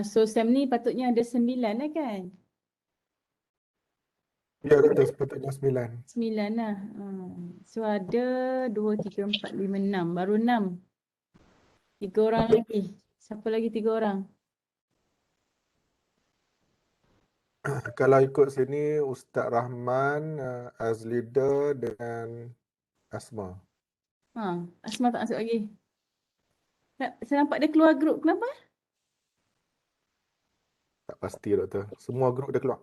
So SEM ni patutnya ada 9 lah kan? Ya, betul. Sepatutnya 9. 9 lah. So ada 2, 3, 4, 5, 6. Baru 6. 3 orang lagi. Siapa lagi 3 orang? Kalau ikut sini, Ustaz Rahman as leader dengan Asma. Asma tak masuk lagi. Saya nampak dia keluar grup. Kenapa? Tak pasti, Doktor. Semua grup dah keluar.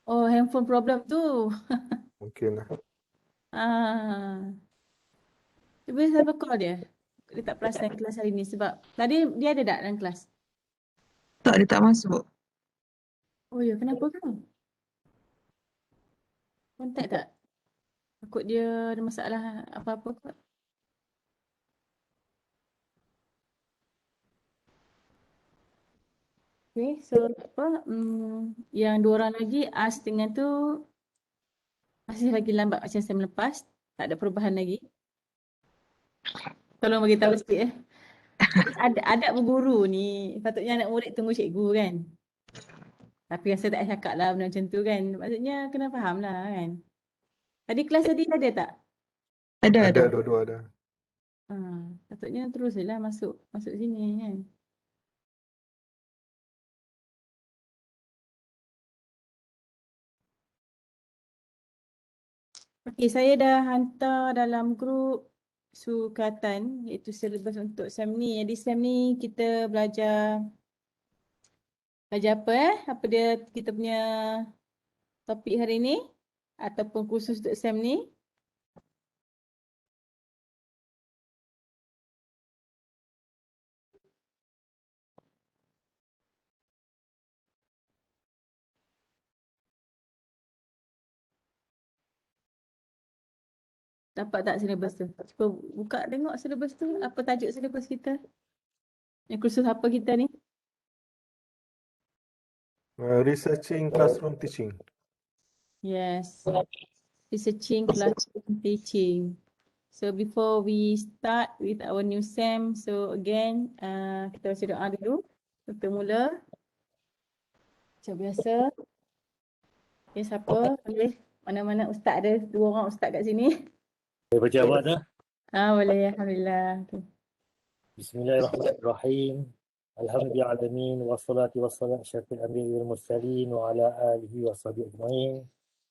Oh, handphone problem tu. Mungkin lah. Ah, Cuba saya call dia. Dia tak perasan kelas hari ni sebab tadi dia ada tak dalam kelas? Tak, dia tak masuk. Oh ya, kenapa kan? Kontak tak? Takut dia ada masalah apa-apa kot. Okay, so apa? Yang 2 orang lagi, As dengan tu masih lagi lambat macam saya lepas. Tak ada perubahan lagi. Tolong bagi tahu sikit eh. Ada berguru ni. Patutnya anak murid tunggu cikgu kan. Tapi rasa tak payah cakap lah benda macam tu kan. Maksudnya kena faham lah kan. Tadi kelas tadi ada tak? Ada. Ada, dua-dua ada. Patutnya terus je lah masuk sini kan. Okey, saya dah hantar dalam grup sukatan iaitu silibus untuk SEM ni. Jadi SEM ni kita belajar apa Apa dia kita punya topik hari ni ataupun kursus untuk SEM ni? Dapat tak silibus tu? Cuba buka tengok silibus tu. Apa tajuk silibus kita? Yang kursus apa kita ni? Researching Classroom Teaching. Yes. Researching classroom teaching. So before we start with our new SEM, so again kita baca doa dulu untuk mula. Macam biasa. Okay, siapa? Boleh. Mana-mana ustaz ada 2 orang ustaz kat sini. Boleh baca awak dah? Boleh. Alhamdulillah. Okay. Bismillahirrahmanirrahim. Alhamdulillah alamin wassalatu wassalamu asyrafil anbiya'i wal mursalin wa ala alihi wa sahbihi ajma'in.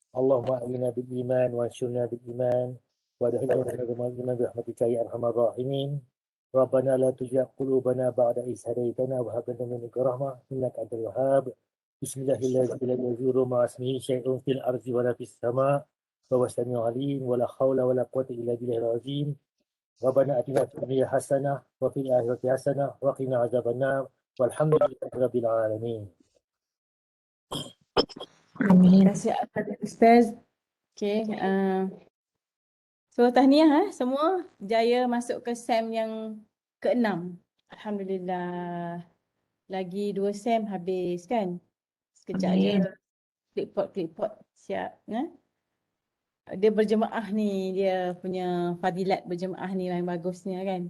Allahumma a'inna bil iman wa ansurna bil iman wa adkhilna fil iman bi rahmatika ya arhamar rahimin. Rabbana la tuzigh qulubana ba'da idh hadaytana wa hab lana min ladunka rahmah innaka antal wahhab. Bismillahirrahmanirrahim. La yazuru ma ismihi syai'un fil ardi wa la fis sama' wa huwa samiul alim wa la haula wa la quwwata illa billahil azim. Rabbana atina fid dunya hasanah wa fil akhirati hasanah wa qina azabannar walhamdulillahi rabbil alamin. Terima kasih kepada Ustaz. Okay. So tahniah semua jaya masuk ke SEM yang ke-6. Alhamdulillah. Lagi 2 SEM habis kan? Sekejap je. Clipboard siap. Dia berjemaah ni, dia punya fadilat berjemaah ni yang bagusnya kan.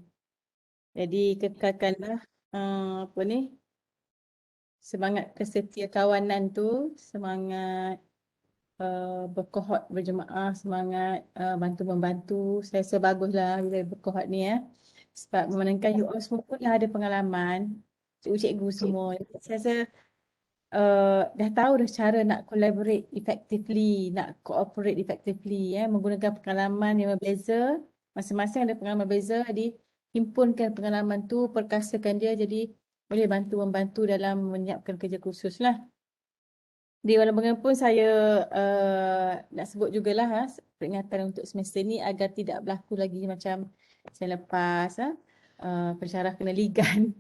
Jadi kekalkanlah apa ni? Semangat kesetiakawanan tu, semangat berkohort berjemaah, semangat bantu-membantu. Saya rasa baguslah bila berkohort ni Sebab memandangkan you all semua pun dah ada pengalaman. Cikgu-cikgu semua. Saya rasa dah tahu dah cara nak collaborate effectively, nak cooperate effectively menggunakan pengalaman yang berbeza. Masing-masing ada pengalaman berbeza, jadi himpunkan pengalaman tu, perkasakan dia jadi boleh membantu dalam menyiapkan kerja kursus lah. Di walau bagaimanapun saya nak sebut jugalah peringatan untuk semester ni agar tidak berlaku lagi macam saya lepas pensyarah kena ligan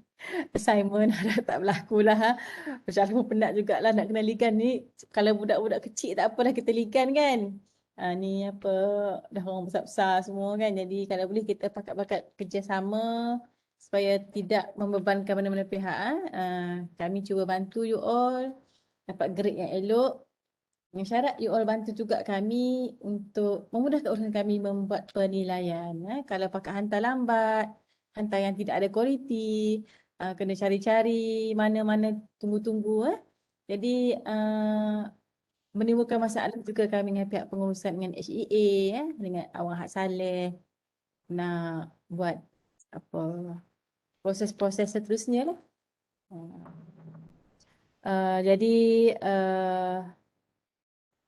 assignment dah tak berlaku lah pensyarah pun penat jugalah nak kena ligan ni. Kalau budak-budak kecil tak apalah kita ligan kan. Ni apa dah orang besar-besar semua kan, jadi kalau boleh kita pakat-pakat kerjasama supaya tidak membebankan mana-mana pihak. Kami cuba bantu you all dapat grade yang elok. Dengan syarat you all bantu juga kami untuk memudahkan urusan kami membuat penilaian. Kalau pakai hantar lambat, hantar yang tidak ada kualiti, kena cari-cari mana-mana tunggu-tunggu. Jadi menimbulkan masalah juga kami dengan pihak pengurusan dengan HEA, dengan Awang Hak Saleh nak buat apa proses-proses seterusnya lah. Jadi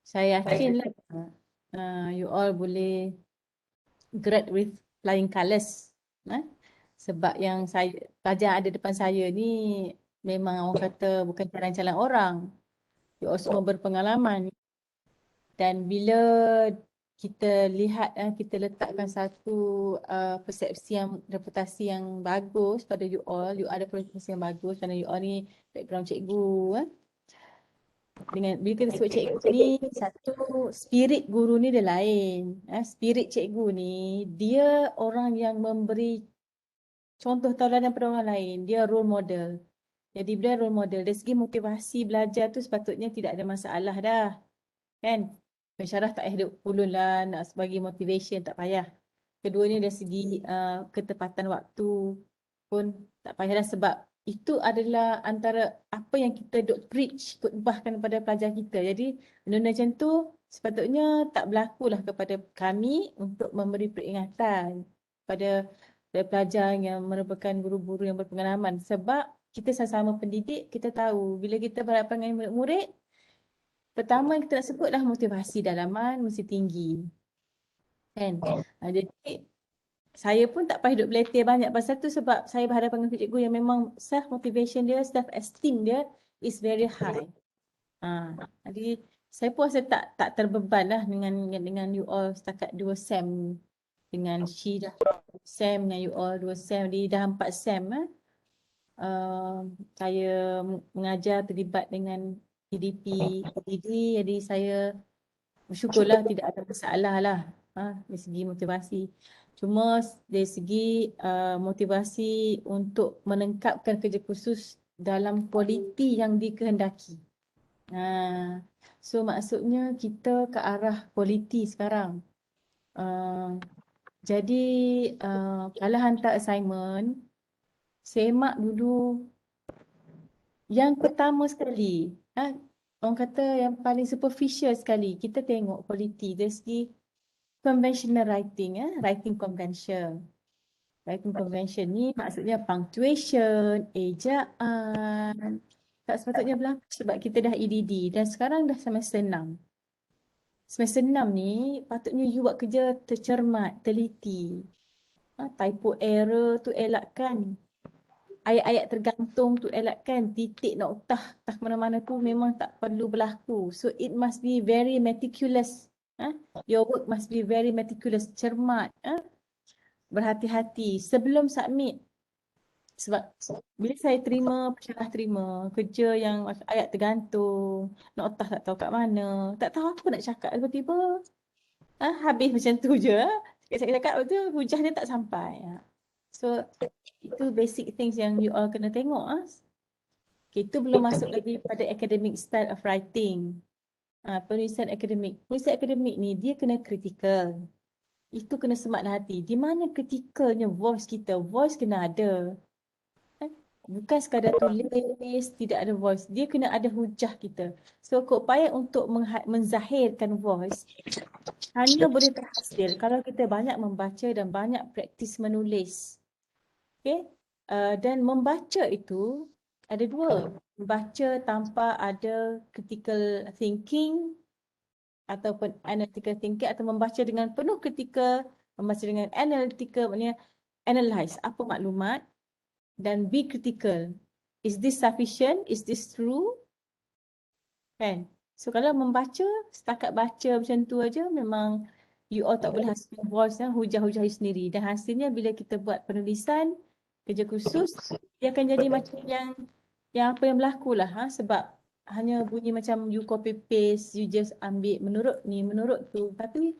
saya yakin lah you all boleh grad with flying colours. Sebab yang saya pelajar ada depan saya ni memang orang kata bukan calon-calon orang. You all semua berpengalaman. Dan bila kita lihat, kita letakkan satu persepsi yang, reputasi yang bagus pada you all ada reputasi yang bagus kerana you all ni background cikgu. Dengan bila kita sebut cikgu ni, satu spirit guru ni dia lain. Spirit cikgu ni dia orang yang memberi contoh tauladan pada orang lain. Dia role model. Jadi bila role model, dari segi motivasi belajar tu sepatutnya tidak ada masalah dah. Kan? Pensyarah tak payah duk ulun lah nak bagi motivation, tak payah. Keduanya dari segi ketepatan waktu pun tak payah dah, sebab itu adalah antara apa yang kita duk preach, khutbahkan kepada pelajar kita. Jadi benda macam tu sepatutnya tak berlaku lah kepada kami untuk memberi peringatan pada pelajar yang merupakan guru-guru yang berpengalaman. Sebab kita sama-sama pendidik, kita tahu bila kita berhadapan dengan murid-murid, pertama yang kita nak sebutlah motivasi dalaman mesti tinggi. Kan? Jadi saya pun tak payah duk belatir banyak pasal tu sebab saya berhadapan dengan cikgu yang memang self motivation dia, self esteem dia is very high. Jadi saya pun rasa tak terbeban lah dengan you all setakat 2 SEM dengan Shi dah SEM dengan you all 2 SEM, di dah 4 SEM. Saya mengajar terlibat dengan PDP, PDD, jadi saya bersyukurlah tidak ada masalah lah dari segi motivasi. Cuma dari segi motivasi untuk menengkapkan kerja khusus dalam kualiti yang dikehendaki. So maksudnya kita ke arah kualiti sekarang. Jadi kalau hantar assignment, semak dulu yang pertama sekali. Orang kata yang paling superficial sekali, kita tengok kualiti dari segi conventional writing, writing convention. Writing convention ni maksudnya punctuation, ejaan. Tak sepatutnya berlaku sebab kita dah EDD dan sekarang dah semester 6. Semester 6 ni patutnya you buat kerja tercermat, teliti. Typo error tu elakkan. Ayat-ayat tergantung tu elakkan. Titik noktah mana-mana tu memang tak perlu berlaku. So it must be very meticulous. Your work must be very meticulous, cermat, berhati-hati sebelum submit. Sebab bila saya pensyarah terima kerja yang ayat tergantung, noktah tak tahu kat mana, tak tahu apa nak cakap tiba-tiba. Habis macam tu je. Cakap tu hujah dia tak sampai. So itu basic things yang you all kena tengok. Itu belum masuk lagi pada academic style of writing. Penulisan akademik. Penulisan akademik ni dia kena critical. Itu kena semat hati. Di mana kritikalnya voice kita? Voice kena ada. Bukan sekadar tulis, tidak ada voice. Dia kena ada hujah kita. So keupaya untuk menzahirkan voice hanya boleh terhasil kalau kita banyak membaca dan banyak praktis menulis. Okay? Dan membaca itu ada dua. Membaca tanpa ada critical thinking ataupun analytical thinking, atau membaca dengan penuh kritikal, membaca dengan analytical, maknanya analyze apa maklumat dan be critical. Is this sufficient? Is this true? Kan? So kalau membaca, setakat baca macam tu aja, memang you all tak boleh hasilkan voice, hujah-hujah sendiri. Dan hasilnya bila kita buat penulisan, kerja khusus, dia akan jadi macam yang apa yang berlaku lah. Sebab hanya bunyi macam you copy paste, you just ambil menurut ni, menurut tu. Tapi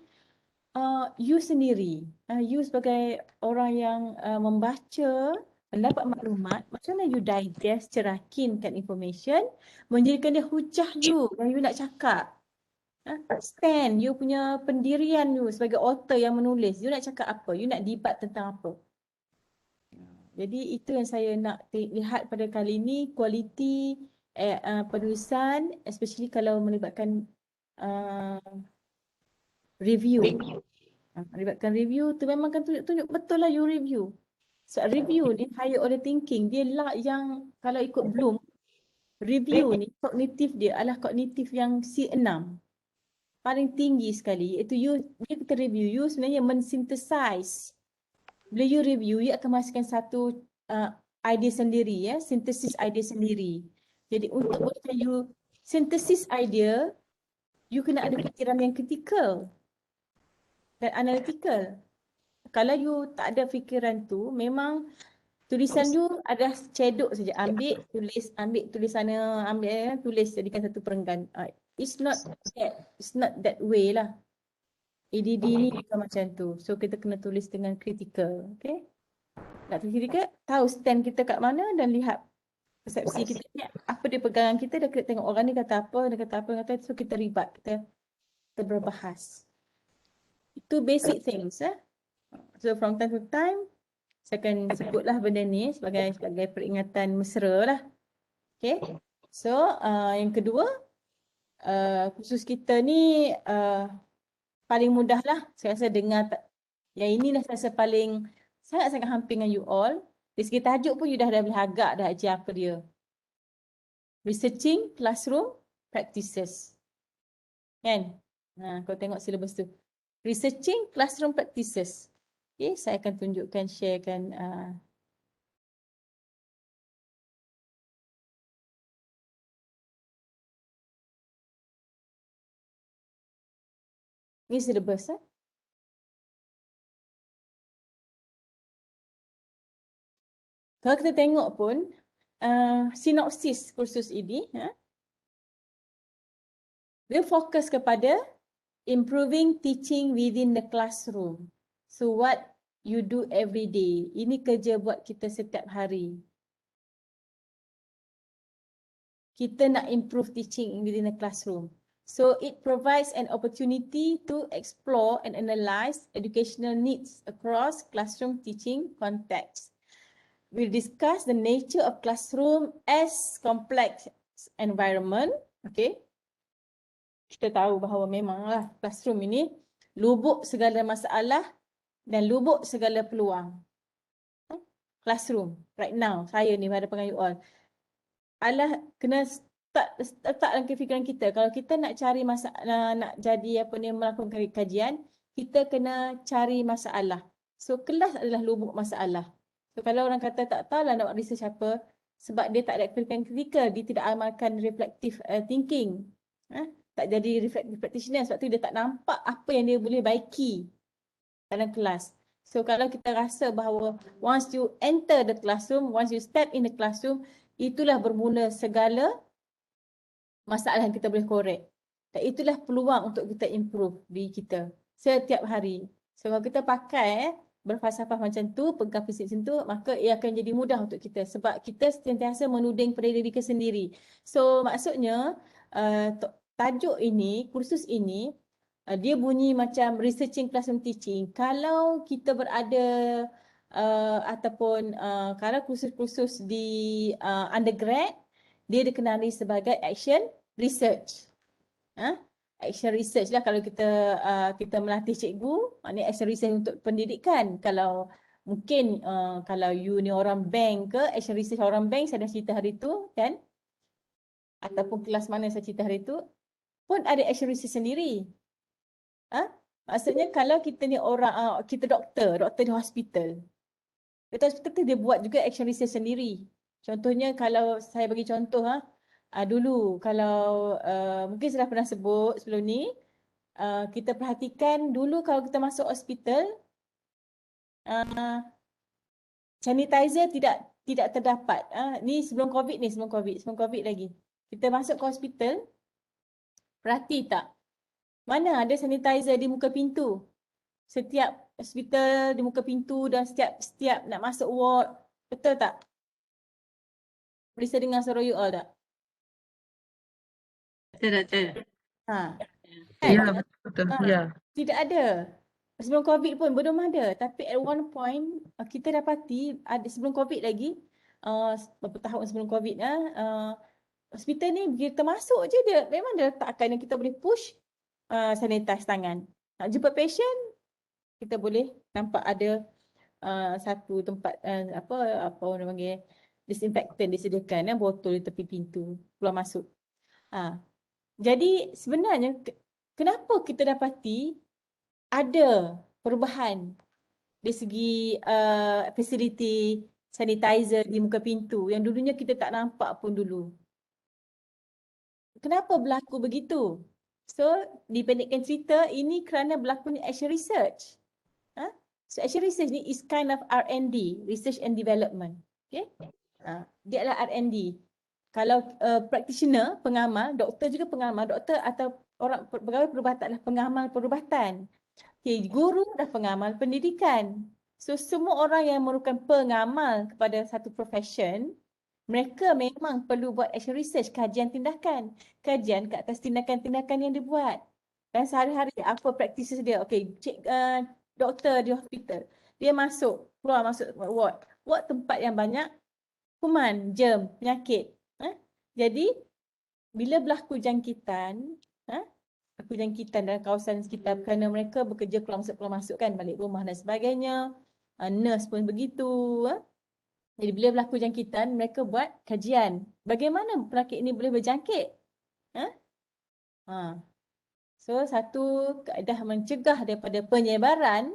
you sendiri, you sebagai orang yang membaca, mendapat maklumat, macam mana you digest, cerakinkan information, menjadikan dia hujah you yang you nak cakap. Stand, you punya pendirian you sebagai author yang menulis, you nak cakap apa, you nak debat tentang apa. Jadi itu yang saya nak lihat pada kali ini, kualiti penulisan, especially kalau melibatkan review. Melibatkan review tu memang kan tunjuk betul lah you review. So review ni higher order thinking, dia lah yang kalau ikut Bloom, review ni kognitif dia adalah kognitif yang C6. Paling tinggi sekali, iaitu dia kita review, you sebenarnya mensynthesize. Bila you review, you akan menghasilkan satu idea sendiri, ya, sintesis idea sendiri. Jadi untuk boleh you synthesis idea, you kena ada fikiran yang kritikal dan analytical. Kalau you tak ada fikiran tu, memang tulisan you adalah cedok saja. Ambil, tulis sana, ambil, tulis jadikan satu perenggan. It's not that way lah. ADD ni bukan macam tu. So kita kena tulis dengan kritikal. Okay? Nak tulis kritikal, tahu stand kita kat mana dan lihat persepsi kita ni, apa dia pegangan kita, dah kita tengok orang ni kata apa, dia kata apa, kata, so kita ribat, kita berbahas. Itu basic things. So from time to time, saya akan sebutlah benda ni sebagai peringatan mesra lah. Okay. So yang kedua, kursus kita ni paling mudah lah. Saya rasa dengar, yang ini dah saya rasa paling sangat-sangat hampir dengan you all. Dari segi tajuk pun you dah boleh agak dah ajar apa dia. Researching Classroom Practices. Kan? Kau tengok silabus tu. Researching Classroom Practices. Okay, saya akan tunjukkan, sharekan. Ini silabus. Kalau kita tengok pun, sinopsis kursus ini, dia fokus kepada improving teaching within the classroom. So what you do every day. Ini kerja buat kita setiap hari. Kita nak improve teaching within the classroom. So it provides an opportunity to explore and analyze educational needs across classroom teaching contexts. We'll discuss the nature of classroom as complex environment. Okay. Kita tahu bahawa memanglah classroom ini lubuk segala masalah dan lubuk segala peluang. Classroom right now, saya ni berhadapan you all, adalah kena letak dalam fikiran kita. Kalau kita nak cari masalah, nak jadi apa ni, melakukan kajian, kita kena cari masalah. So kelas adalah lubuk masalah. So kalau orang kata tak tahulah nak buat research apa, sebab dia tak ada fikiran kritikal, dia tidak amalkan reflective thinking. Tak jadi reflective practitioner, sebab tu dia tak nampak apa yang dia boleh baiki dalam kelas. So kalau kita rasa bahawa once you enter the classroom, once you step in the classroom, itulah bermula segala masalah yang kita boleh korek. Dan itulah peluang untuk kita improve diri kita setiap hari. So kalau kita pakai berfalsafah macam tu, pegang prinsip macam tu, maka ia akan jadi mudah untuk kita. Sebab kita sentiasa menuding pada diri kita sendiri. So maksudnya, tajuk ini, kursus ini, dia bunyi macam researching classroom teaching. Kalau kita berada ataupun kalau kursus-kursus di undergrad, dia dikenali sebagai action research. Action research lah kalau kita melatih cikgu, maknanya action research untuk pendidikan. Kalau mungkin kalau you ni orang bank ke, action research orang bank saya dah cerita hari tu kan, ataupun kelas mana saya cerita hari tu pun ada action research sendiri. Maksudnya kalau kita ni orang, kita doktor di hospital. Doktor hospital tu dia buat juga action research sendiri. Contohnya kalau saya bagi contoh, dulu kalau mungkin saya dah pernah sebut sebelum ni, kita perhatikan dulu kalau kita masuk hospital, sanitizer tidak terdapat. Ni sebelum COVID lagi. Kita masuk ke hospital, perhati tak? Mana ada sanitizer di muka pintu? Setiap hospital di muka pintu dan setiap nak masuk ward. Betul tak? Boleh saya dengar suara you all tak? Betul. Kan? Ya, betul. Ya. Tidak ada. sebelum COVID pun belum ada. Tapi at one point kita dapati ada sebelum COVID lagi, beberapa tahun sebelum COVID hospital ni kita masuk je dia memang dia letakkan yang kita boleh push sanitize tangan. Nak jumpa patient kita boleh nampak ada satu tempat apa orang panggil disinfectant disediakan botol di tepi pintu keluar masuk. Jadi sebenarnya kenapa kita dapati ada perubahan dari segi fasiliti sanitizer di muka pintu yang dulunya kita tak nampak pun dulu. Kenapa berlaku begitu? So, dipendekkan cerita, ini kerana berlakunya action research. So, action research ni is kind of R&D, research and development. Okay? Dia adalah R&D. Kalau practitioner, pengamal, doktor juga pengamal, doktor atau orang pegawai perubatan adalah pengamal perubatan. Okay, guru adalah pengamal pendidikan. So, semua orang yang merupakan pengamal kepada satu profession, mereka memang perlu buat action research, kajian tindakan. Kajian ke atas tindakan-tindakan yang dibuat. Dan sehari-hari apa practices dia. Okay, doktor di hospital. Dia keluar masuk ward. Ward tempat yang banyak kuman, germ, penyakit. Jadi, bila berlaku jangkitan dalam kawasan sekitar kerana mereka bekerja keluar masuk kan, balik rumah dan sebagainya. Nurse pun begitu. Jadi bila berlaku jangkitan, mereka buat kajian. Bagaimana penyakit ini boleh berjangkit? So, satu kaedah mencegah daripada penyebaran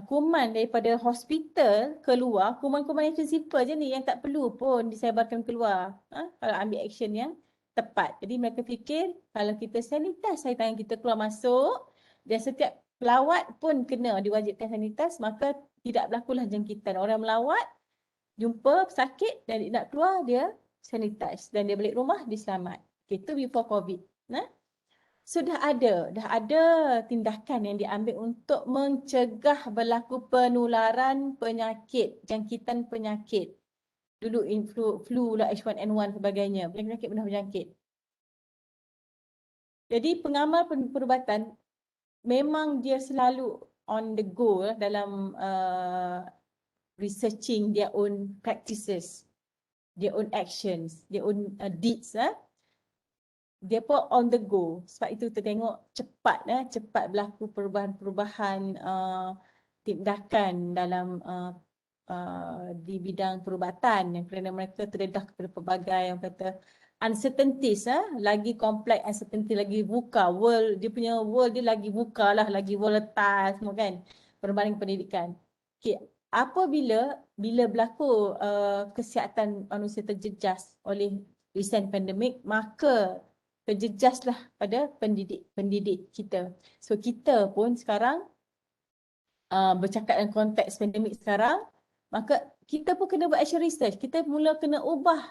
kuman daripada hospital keluar, kuman-kuman yang simple je ni yang tak perlu pun disebarkan keluar. Kalau ambil action yang tepat. Jadi mereka fikir kalau kita sanitize tangan kita keluar masuk dan setiap pelawat pun kena diwajibkan sanitize, maka tidak berlakulah jangkitan. Orang melawat jumpa sakit dan nak keluar dia sanitize dan dia balik rumah dia selamat. Itu before COVID. So dah ada tindakan yang diambil untuk mencegah berlaku penularan penyakit, jangkitan penyakit. Dulu flu lah, H1N1 sebagainya, penyakit benar berjangkit. Jadi pengamal perubatan memang dia selalu on the go dalam researching their own practices, their own actions, their own deeds. Dia pun on the go. Sebab itu kita tengok cepat berlaku perubahan-perubahan tindakan dalam di bidang perubatan yang kerana mereka terdedah kepada pelbagai yang kata uncertainties, lagi kompleks uncertainty, lagi buka world, dia punya world dia lagi buka lah, lagi volatile semua kan berbanding pendidikan. Okay. Apabila berlaku kesihatan manusia terjejas oleh recent pandemic, maka terjejaslah pada pendidik kita. So kita pun sekarang bercakap dalam konteks pandemik sekarang, maka kita pun kena buat action research. Kita mula kena ubah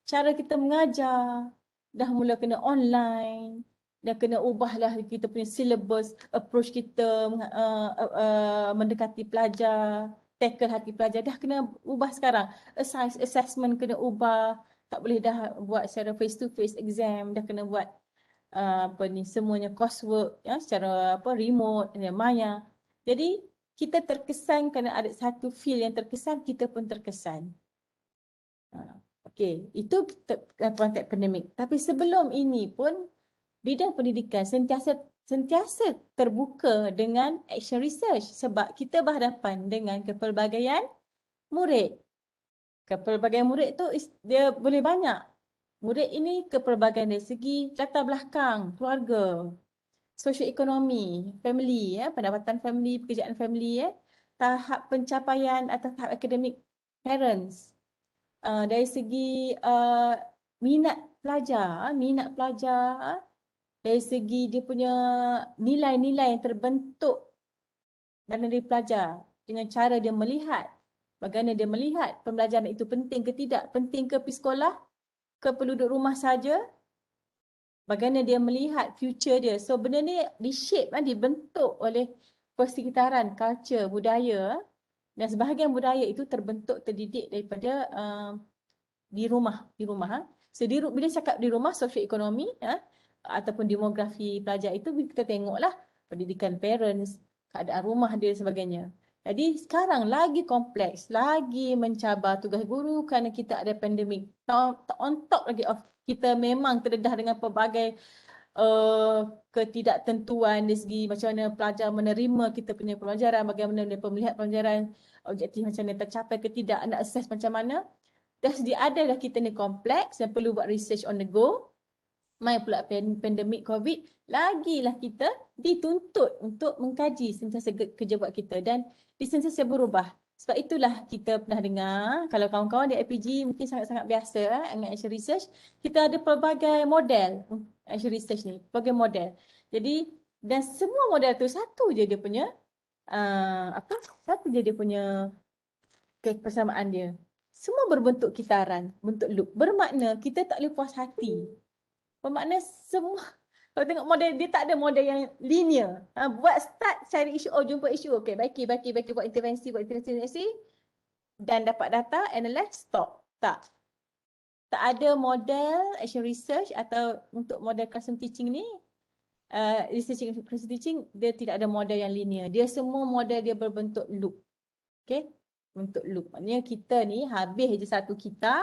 cara kita mengajar, dah mula kena online, dah kena ubahlah kita punya syllabus, approach kita mendekati pelajar, tackle hati pelajar, dah kena ubah sekarang. Assessment kena ubah, tak boleh dah buat secara face to face exam, dah kena buat semuanya coursework secara remote, maya. Jadi kita terkesan kerana ada satu feel yang terkesan, kita pun terkesan. Okey, itu konteks pandemik. Tapi sebelum ini pun bidang pendidikan sentiasa terbuka dengan action research sebab kita berhadapan dengan kepelbagaian murid. Kepelbagaian murid tu dia boleh banyak. Murid ini kepelbagaian dari segi latar belakang, keluarga, sosioekonomi, family, pendapatan family, pekerjaan family, tahap pencapaian atau tahap akademik parents. Dari segi minat pelajar, dari segi dia punya nilai-nilai yang terbentuk dalam diri pelajar dengan cara dia melihat, bagaimana dia melihat pembelajaran itu penting ke tidak, penting ke pergi sekolah, ke perlu duduk rumah saja, bagaimana dia melihat future dia. So benda ni di-shape, dibentuk oleh persekitaran, culture, budaya, dan sebahagian budaya itu terbentuk, terdidik daripada di rumah. So bila cakap di rumah, sosioekonomi ataupun demografi pelajar itu kita tengoklah pendidikan parents, keadaan rumah dia dan sebagainya. Jadi sekarang lagi kompleks, lagi mencabar tugas guru kerana kita ada pandemik. On top lagi of kita memang terdedah dengan pelbagai ketidaktentuan dari segi macam mana pelajar menerima kita punya pelajaran, bagaimana mereka melihat pelajaran, objektif macam mana tercapai ke tidak, nak assess macam mana. Dah sedia ada dah kita ni kompleks dan perlu buat research on the go. Mai pula pandemik COVID, lagilah kita dituntut untuk mengkaji sentiasa kerja buat kita dan sentiasa berubah. Sebab itulah kita pernah dengar, kalau kawan-kawan di IPG mungkin sangat-sangat biasa dengan action research, kita ada pelbagai model action research ni, pelbagai model. Jadi, dan semua model tu satu je dia punya, satu je dia punya kebersamaan dia. Semua berbentuk kitaran, bentuk loop. Bermakna kita tak boleh puas hati. Bermakna semua, kalau tengok model, dia tak ada model yang linear. Buat start, cari isu, jumpa isu. Okay, baiki, buat intervensi, dan dapat data, analyze, stop. Tak ada model action research atau untuk model classroom teaching ni, researching classroom teaching, dia tidak ada model yang linear. Dia semua model dia berbentuk loop. Okay, bentuk loop. Maknanya kita ni habis je satu kitar,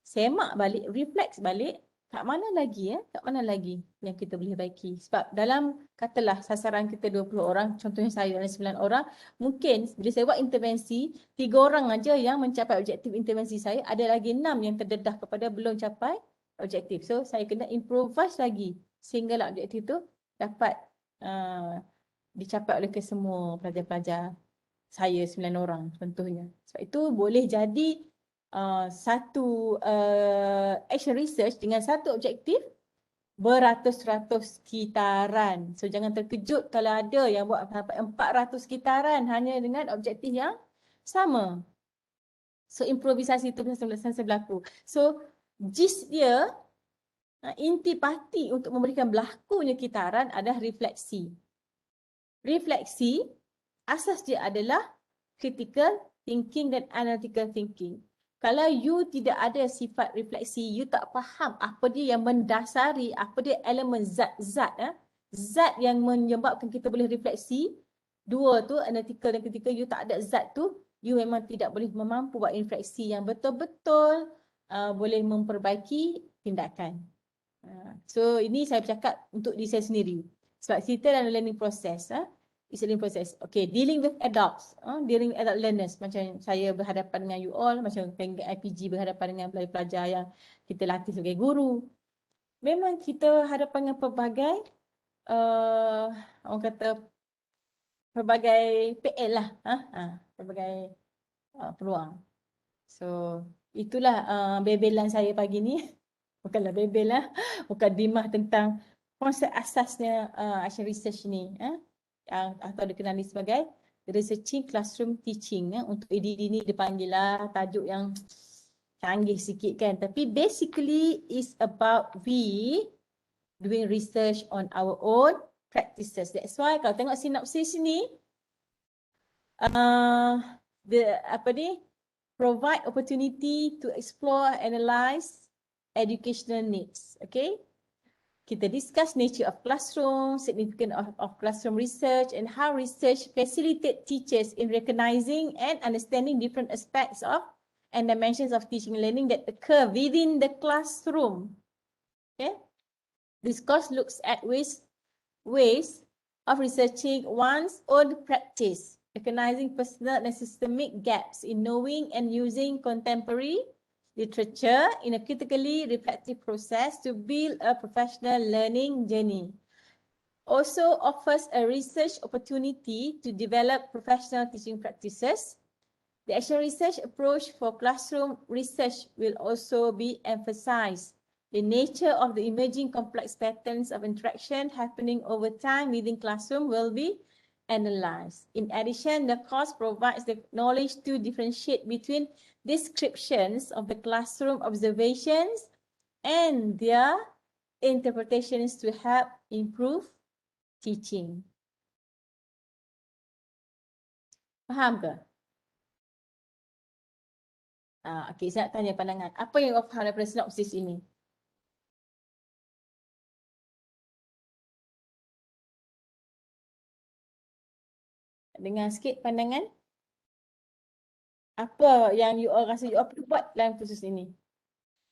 semak balik, reflect balik, kat mana lagi yang kita boleh baiki. Sebab dalam, katalah sasaran kita 20 orang, contohnya saya ada 9 orang, mungkin bila saya buat intervensi, 3 orang aja yang mencapai objektif intervensi saya, ada lagi 6 yang terdedah kepada belum capai objektif. So saya kena improvise lagi sehinggalah objektif tu dapat dicapai oleh kesemua pelajar-pelajar saya 9 orang contohnya. Sebab itu boleh jadi satu action research dengan satu objektif beratus-ratus kitaran. So jangan terkejut kalau ada yang buat sampai 400 kitaran hanya dengan objektif yang sama. So improvisasi itu biasa berlaku. So gist dia, intipati untuk memberikan berlakunya kitaran adalah refleksi. Refleksi asas dia adalah critical thinking dan analytical thinking. Kalau you tidak ada sifat refleksi, you tak faham apa dia yang mendasari, apa dia elemen zat-zat, zat yang menyebabkan kita boleh refleksi. Dua tu, analytical dan critical, you tak ada zat tu, you memang tidak boleh mampu buat refleksi yang betul-betul boleh memperbaiki tindakan. So ini saya bercakap untuk diri saya sendiri. Sebab kita dalam learning process, it's a learning process. Okay, dealing with adults, dealing with adult learners. Macam saya berhadapan dengan you all, macam IPG berhadapan dengan pelajar-pelajar yang kita latih sebagai guru. Memang kita hadapan dengan pelbagai, orang kata, pelbagai PL lah. Pelbagai peluang. So, itulah bebelan saya pagi ni. Bukanlah bebel lah, mukadimah tentang konsep asasnya action research ni. Atau dikenali sebagai researching classroom teaching. Untuk EDD ni dipanggil lah tajuk yang canggih sikit kan. Tapi basically is about we doing research on our own practices. That's why kalau tengok sinopsis ni, provide opportunity to explore, analyze educational needs. Okay. Kita discuss nature of classroom, significance of classroom research, and how research facilitate teachers in recognizing and understanding different aspects of and dimensions of teaching and learning that occur within the classroom. Okay. This course looks at ways of researching one's own practice, recognizing personal and systemic gaps in knowing and using contemporary literature in a critically reflective process to build a professional learning journey. Also offers a research opportunity to develop professional teaching practices. The action research approach for classroom research will also be emphasized. The nature of the emerging complex patterns of interaction happening over time within classroom will be analyzed. In addition, the course provides the knowledge to differentiate between descriptions of the classroom observations and their interpretations to help improve teaching. Faham ke? Okey, saya nak tanya pandangan. Apa yang faham daripada sinopsis ini? Dengan sikit pandangan. Apa yang you all rasa you all perlu buat dalam kursus ini?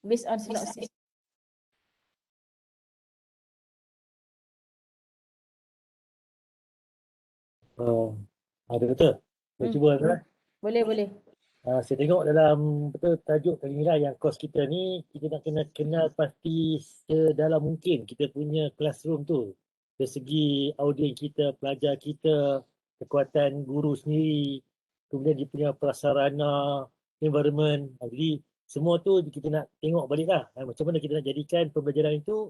Based on synopsis. Ada betul. Saya Hmm. cuba kan. Boleh. Saya tengok dalam betul tajuk kali ni lah yang kos kita ni, kita nak kena kenal pasti sedalam mungkin kita punya classroom tu. Dari segi audien kita, pelajar kita, kekuatan guru sendiri, kemudian dia punya prasarana, environment. Jadi semua tu kita nak tengok balik lah. Macam mana kita nak jadikan pembelajaran itu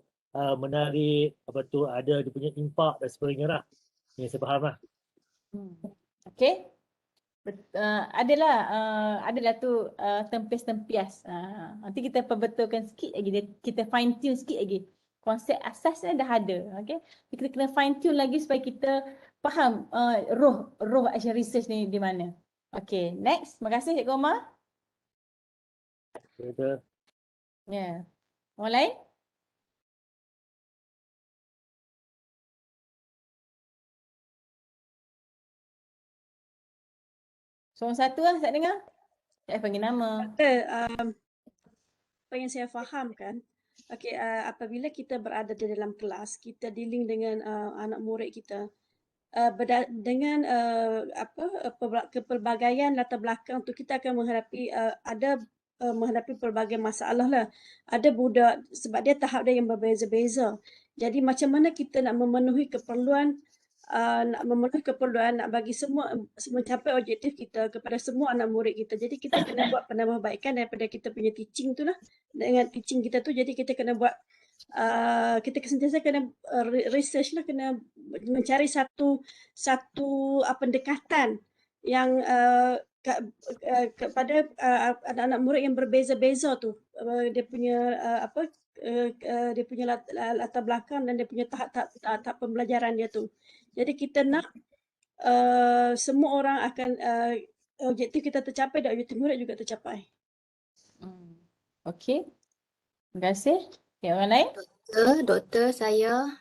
menarik, apa tu, ada dia punya impak dan sebagainya lah. Yang saya faham lah. Okay. Adalah tu tempis-tempias. Nanti kita perbetulkan sikit lagi, kita fine tune sikit lagi. Konsep asasnya dah ada, okay? Kita kena fine tune lagi supaya kita faham roh action research ni di mana. Okay, next. Terima kasih Cikgu Omar. Betul. Ya. Orang lain? Seorang satu lah, tak dengar? Tak panggil nama. Apa yang saya fahamkan, apabila kita berada di dalam kelas, kita dealing dengan anak murid kita dengan kepelbagaian latar belakang tu, kita akan menghadapi menghadapi pelbagai masalah lah. Ada budak sebab dia tahap dia yang berbeza-beza. Jadi macam mana kita nak memenuhi keperluan nak bagi semua mencapai objektif kita kepada semua anak murid kita. Jadi kita kena buat penambahbaikan daripada kita punya teaching tu lah. Dengan teaching kita tu, jadi kita kena buat kita sentiasa kena research lah, kena mencari satu pendekatan yang kepada anak-anak murid yang berbeza-beza tu, dia punya dia punya latar belakang dan dia punya tahap pembelajaran dia tu. Jadi kita nak semua orang akan objektif kita tercapai dan objektif murid juga tercapai. Okey. Terima kasih. Okay, orang lain? Doktor saya.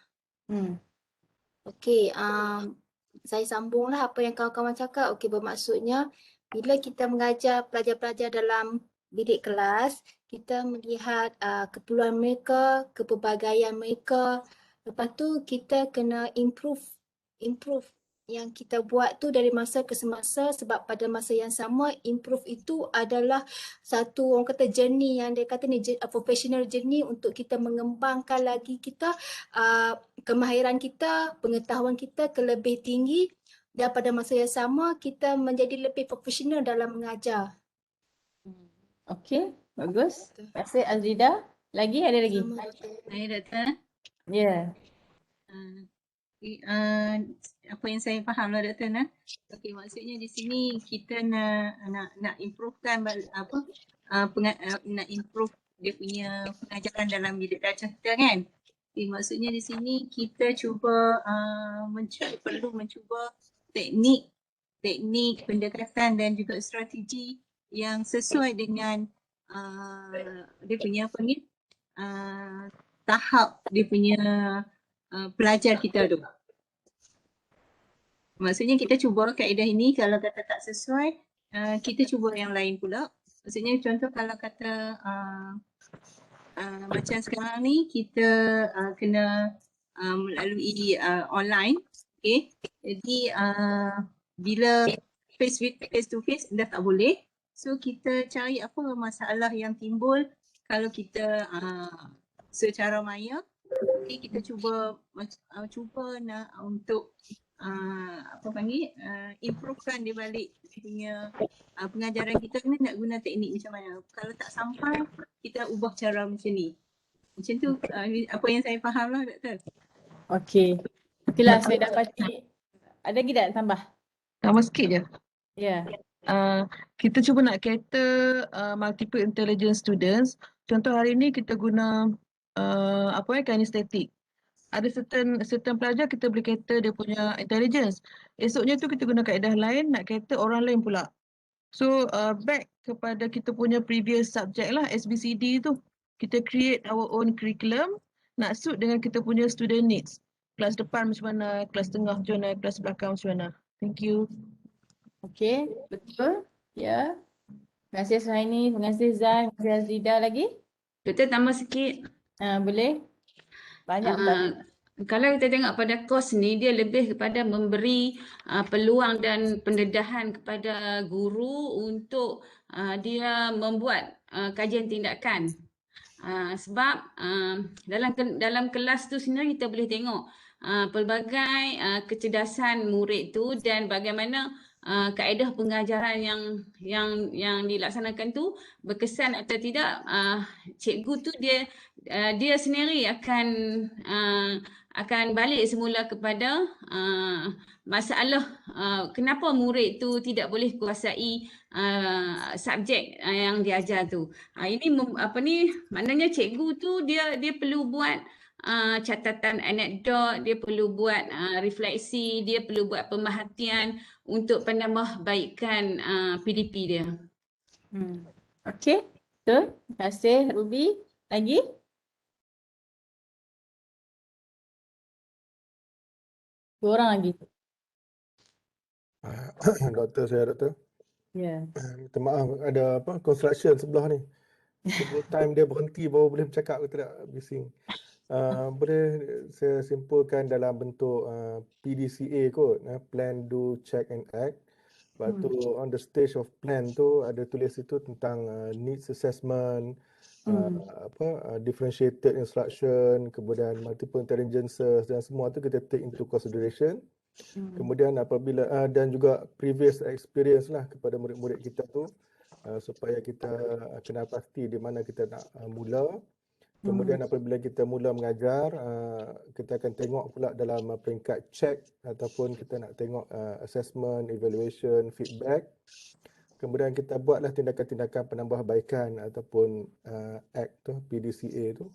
Okey, saya sambunglah apa yang kawan-kawan cakap. Okey, bermaksudnya bila kita mengajar pelajar-pelajar dalam bilik kelas, kita melihat keperluan mereka, kepelbagaian mereka. Lepas tu kita kena improve yang kita buat tu dari masa ke semasa, sebab pada masa yang sama improve itu adalah satu, orang kata, journey yang dia kata ni professional journey untuk kita mengembangkan lagi kita kemahiran kita, pengetahuan kita ke lebih tinggi, dan pada masa yang sama kita menjadi lebih profesional dalam mengajar. Okey, bagus. Terima kasih Azrida. Lagi ada lagi? Saya doktor. Ya. Apa yang saya faham lah doktor nah. Okey, maksudnya di sini kita nak improvekan nak improve dia punya pengajaran dalam bilik belajar kita kan. Okay, maksudnya di sini kita cuba perlu mencuba teknik pendekatan dan juga strategi yang sesuai dengan dia punya tahap dia punya pelajar kita tu. Maksudnya kita cuba kaedah ini, kalau kata tak sesuai, kita cuba yang lain pula. Maksudnya contoh kalau kata macam sekarang ni kita kena melalui online, okay. Jadi bila face to face dah tak boleh. So kita cari apa masalah yang timbul kalau kita secara maya. Okay, kita cuba nak untuk improvekan di balik punya pengajaran kita ni, nak guna teknik macam mana. Kalau tak sampai, kita ubah cara macam ni. Macam tu apa yang saya faham lah doktor. Okey. Itulah saya dapati. Ada lagi tak tambah? Tambah sikit je. Ya. Kita cuba nak cater multiple intelligence students. Contoh hari ni kita guna kinesthetic. Ada certain pelajar kita boleh cater dia punya intelligence. Esoknya tu kita guna kaedah lain nak cater orang lain pula. So back kepada kita punya previous subject lah, SBCD tu. Kita create our own curriculum nak suit dengan kita punya student needs. Kelas depan macam mana, kelas tengah macam mana, kelas belakang macam mana. Thank you. Okey, betul. Ya. Terima kasih Suhaini, terima kasih Zai, terima kasih Azlida lagi. Doktor tambah sikit. Boleh? Banyak pun tak ada. Kalau kita tengok pada kos ni, dia lebih kepada memberi peluang dan pendedahan kepada guru untuk dia membuat kajian tindakan. Sebab dalam kelas tu sebenarnya kita boleh tengok pelbagai kecerdasan murid tu dan bagaimana kaedah pengajaran yang dilaksanakan tu berkesan atau tidak. Cikgu tu dia sendiri akan balik semula kepada masalah kenapa murid tu tidak boleh kuasai subjek yang diajar tu. Ini maknanya cikgu tu dia perlu buat catatan anekdot, dia perlu buat refleksi, dia perlu buat pemerhatian untuk penambahbaikan PDP dia. Okey, betul. Terima kasih Ruby. Lagi? Dua orang lagi. Doktor, saya doktor. Ya. Minta maaf, ada apa construction sebelah ni. Tunggu time dia berhenti baru boleh bercakap ke tidak, bising. Boleh saya simpulkan dalam bentuk PDCA kot, Plan, Do, Check and Act. Lepas tu on the stage of plan tu ada tulis itu tentang needs assessment, differentiated instruction, kemudian multiple intelligences dan semua tu kita take into consideration. Kemudian apabila dan juga previous experience lah kepada murid-murid kita tu supaya kita kenal pasti di mana kita nak mula. Kemudian apabila kita mula mengajar, kita akan tengok pula dalam peringkat check ataupun kita nak tengok assessment, evaluation, feedback. Kemudian kita buatlah tindakan-tindakan penambahbaikan ataupun act tu, PDCA tu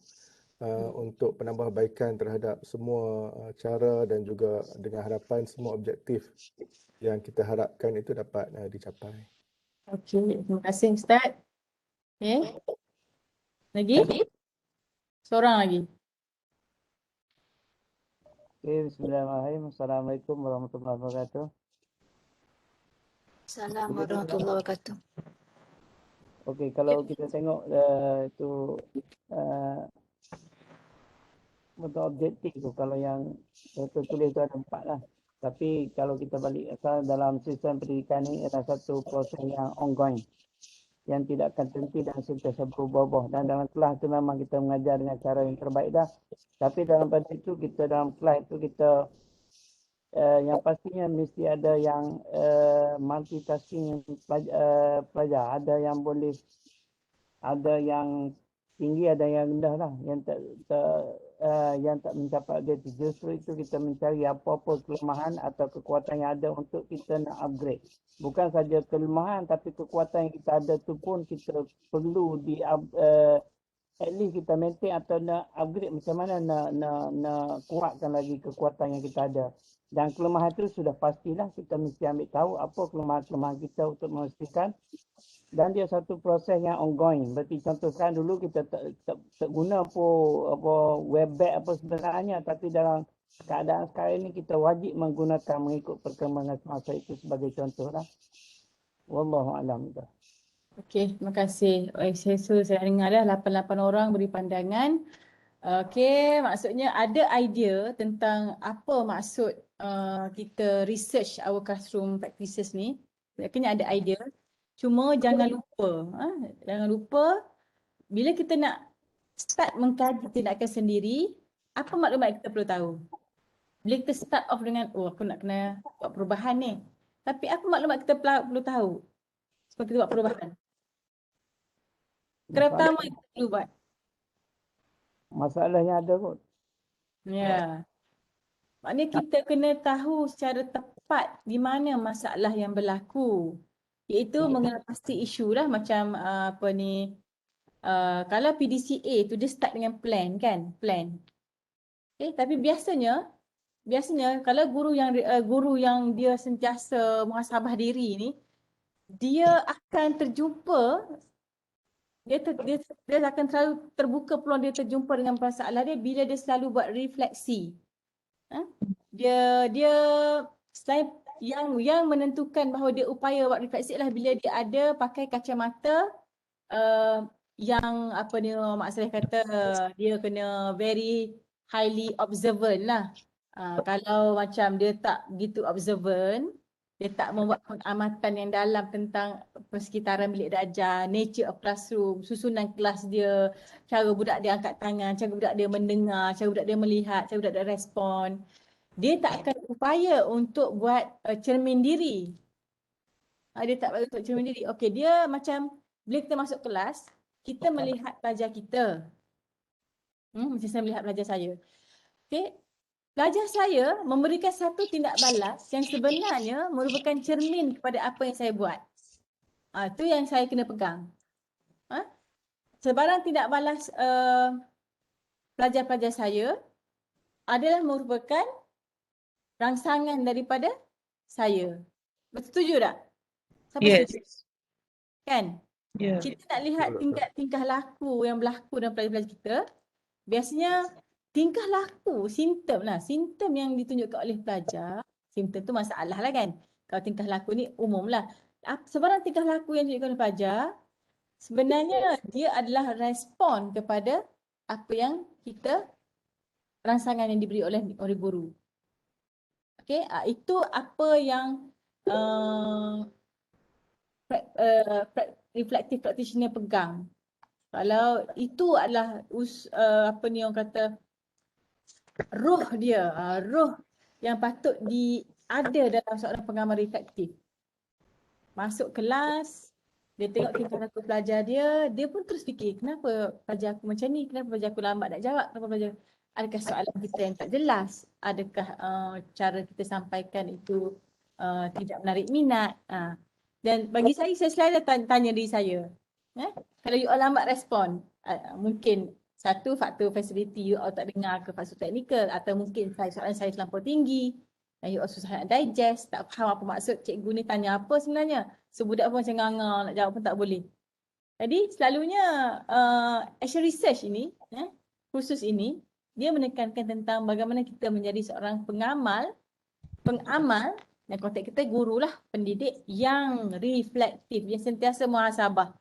untuk penambahbaikan terhadap semua cara dan juga dengan harapan semua objektif yang kita harapkan itu dapat dicapai. Okey, terima kasih Ustaz. Okey. Lagi? Seorang lagi. Bismillahirrahmanirrahim. Assalamualaikum warahmatullahi wabarakatuh. Assalamualaikum warahmatullahi wabarakatuh. Okey, kalau kita tengok itu bentuk objektif tu, kalau yang tertulis tu ada 4 lah. Tapi kalau kita balik dalam sistem pendidikan ni adalah satu proses yang ongoing, yang tidak akan terhenti dan sentiasa berubah-ubah. Dan dalam kelas tu memang kita mengajar dengan cara yang terbaik dah. Tapi dalam pada itu kita dalam kelas itu kita yang pastinya mesti ada yang multitasking pelajar. Ada yang boleh, ada yang tinggi, ada yang rendah lah, yang tak mencapai objektif. Justru itu kita mencari apa-apa kelemahan atau kekuatan yang ada untuk kita nak upgrade. Bukan saja kelemahan, tapi kekuatan yang kita ada tu pun kita perlu at least kita maintain atau nak upgrade macam mana nak kuatkan lagi kekuatan yang kita ada. Dan kelemahan itu sudah pastilah kita mesti ambil tahu apa kelemahan-kelemahan kita untuk memastikan. Dan dia satu proses yang ongoing. Berarti contoh sekarang dulu kita tak guna webback apa sebenarnya, tapi dalam keadaan sekarang ini kita wajib menggunakan mengikut perkembangan semasa itu sebagai contoh lah. Wallahu a'lam. Okey, terima kasih. Saya dengar dah 88 orang beri pandangan. Okey, maksudnya ada idea tentang apa maksud kita research our classroom practices ni. Kena ada idea. Cuma jangan lupa bila kita nak start mengkaji tindakan sendiri, apa maklumat kita perlu tahu. Bila kita start off dengan, aku nak kena buat perubahan ni. Tapi apa maklumat kita perlu tahu sebab kita buat perubahan. Pertama yang kita perlu buat. Masalah yang ada kot. Ya. Maknanya kita kena tahu secara tepat di mana masalah yang berlaku. Iaitu mengenal pasti isu lah macam kalau PDCA tu dia start dengan plan kan, plan. Okay, tapi biasanya kalau guru yang dia sentiasa muhasabah diri ni, dia akan terjumpa, dia akan selalu terbuka peluang dia terjumpa dengan masalah dia bila dia selalu buat refleksi. Dia selain yang menentukan bahawa dia upaya buat refleksi adalah bila dia ada pakai kacamata yang apa ni Mak Saleh kata dia kena very highly observant lah. Kalau macam dia tak begitu observant, dia tak membuat pengamatan yang dalam tentang persekitaran bilik darjah, nature of classroom, susunan kelas dia, cara budak dia angkat tangan, cara budak dia mendengar, cara budak dia melihat, cara budak dia respon. Dia tak akan upaya untuk buat cermin diri. Dia tak upaya untuk cermin diri. Okey, dia macam bila kita masuk kelas, kita melihat pelajar kita. Macam saya melihat pelajar saya. Okey, pelajar saya memberikan satu tindak balas yang sebenarnya merupakan cermin kepada apa yang saya buat. Itu yang saya kena pegang. Sebarang tindak balas pelajar-pelajar saya adalah merupakan rangsangan daripada saya. Setuju tak? Siapa setuju? Kan? Yeah. Kita nak lihat tingkah laku yang berlaku dalam pelajar-pelajar kita. Biasanya tingkah laku, simptom yang ditunjukkan oleh pelajar. Simptom tu masalah lah kan. Kalau tingkah laku ni umum lah. Sebarang tingkah laku yang ditunjukkan oleh pelajar, sebenarnya dia adalah respon kepada apa yang kita, rangsangan yang diberi oleh guru. Okay, itu apa yang reflective practitioner pegang. Kalau itu adalah apa ni orang kata roh dia, roh yang patut ada dalam seorang pengamal reflektif. Masuk kelas, dia tengok tingkah laku pelajar dia pun terus fikir, kenapa pelajar aku macam ni, kenapa pelajar aku lambat nak jawab, kenapa pelajar, adakah soalan kita yang tak jelas, adakah cara kita sampaikan itu tidak menarik minat. Dan bagi saya selalu tanya diri saya, kalau you all lambat respon, mungkin satu faktor facility you all tak dengar ke, faktor teknikal, atau mungkin soalan saya terlampau tinggi dan you all susah nak digest, tak faham apa maksud cikgu ni tanya apa sebenarnya. So budak pun macam nganga, nak jawab pun tak boleh. Jadi selalunya action research ini, khusus ini, dia menekankan tentang bagaimana kita menjadi seorang pengamal, dan konteks kita gurulah, pendidik yang reflektif, yang sentiasa muhasabah.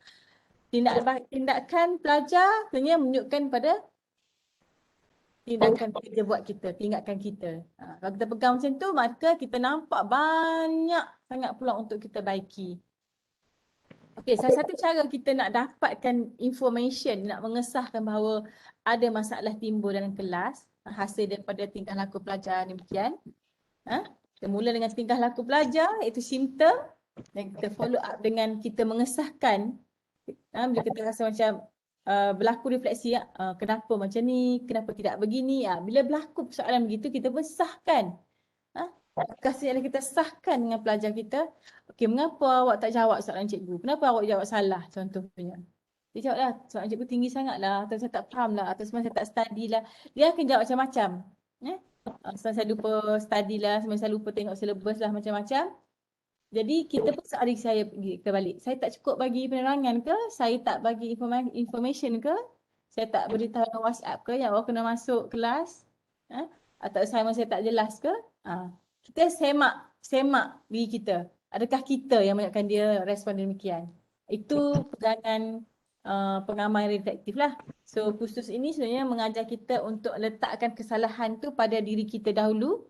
Tindakan pelajar sebenarnya menunjukkan pada tindakan kerja buat kita, tindakan kita. Kalau kita pegang macam tu, maka kita nampak banyak sangat peluang untuk kita baiki. Okey, salah satu cara kita nak dapatkan information, nak mengesahkan bahawa ada masalah timbul dalam kelas, hasil daripada tingkah laku pelajar demikian. Kita mula dengan tingkah laku pelajar, iaitu simptom, dan kita follow up dengan kita mengesahkan. Bila kita rasa macam berlaku refleksi, kenapa macam ni, kenapa tidak begini. Bila berlaku persoalan begitu, kita pun sahkan. Kasihlah kita sahkan dengan pelajar kita. Okey, mengapa awak tak jawab soalan cikgu? Kenapa awak jawab salah contohnya? Dia jawablah, soalan cikgu tinggi sangat lah, atau saya tak faham lah, atau sebenarnya saya tak study lah. Dia akan jawab macam-macam. Sebenarnya saya lupa study lah, sebenarnya saya lupa tengok syllabus lah, macam-macam. Jadi kita pun seorang saya kita balik. Saya tak cukup bagi penerangan ke? Saya tak bagi information ke? Saya tak beritahu dalam WhatsApp ke yang awak kena masuk kelas? Atau assignment saya tak jelas ke? Kita semak diri kita. Adakah kita yang banyakkan dia respon demikian? Itu pegangan pengamal reflektif lah. So khusus ini sebenarnya mengajar kita untuk letakkan kesalahan tu pada diri kita dahulu,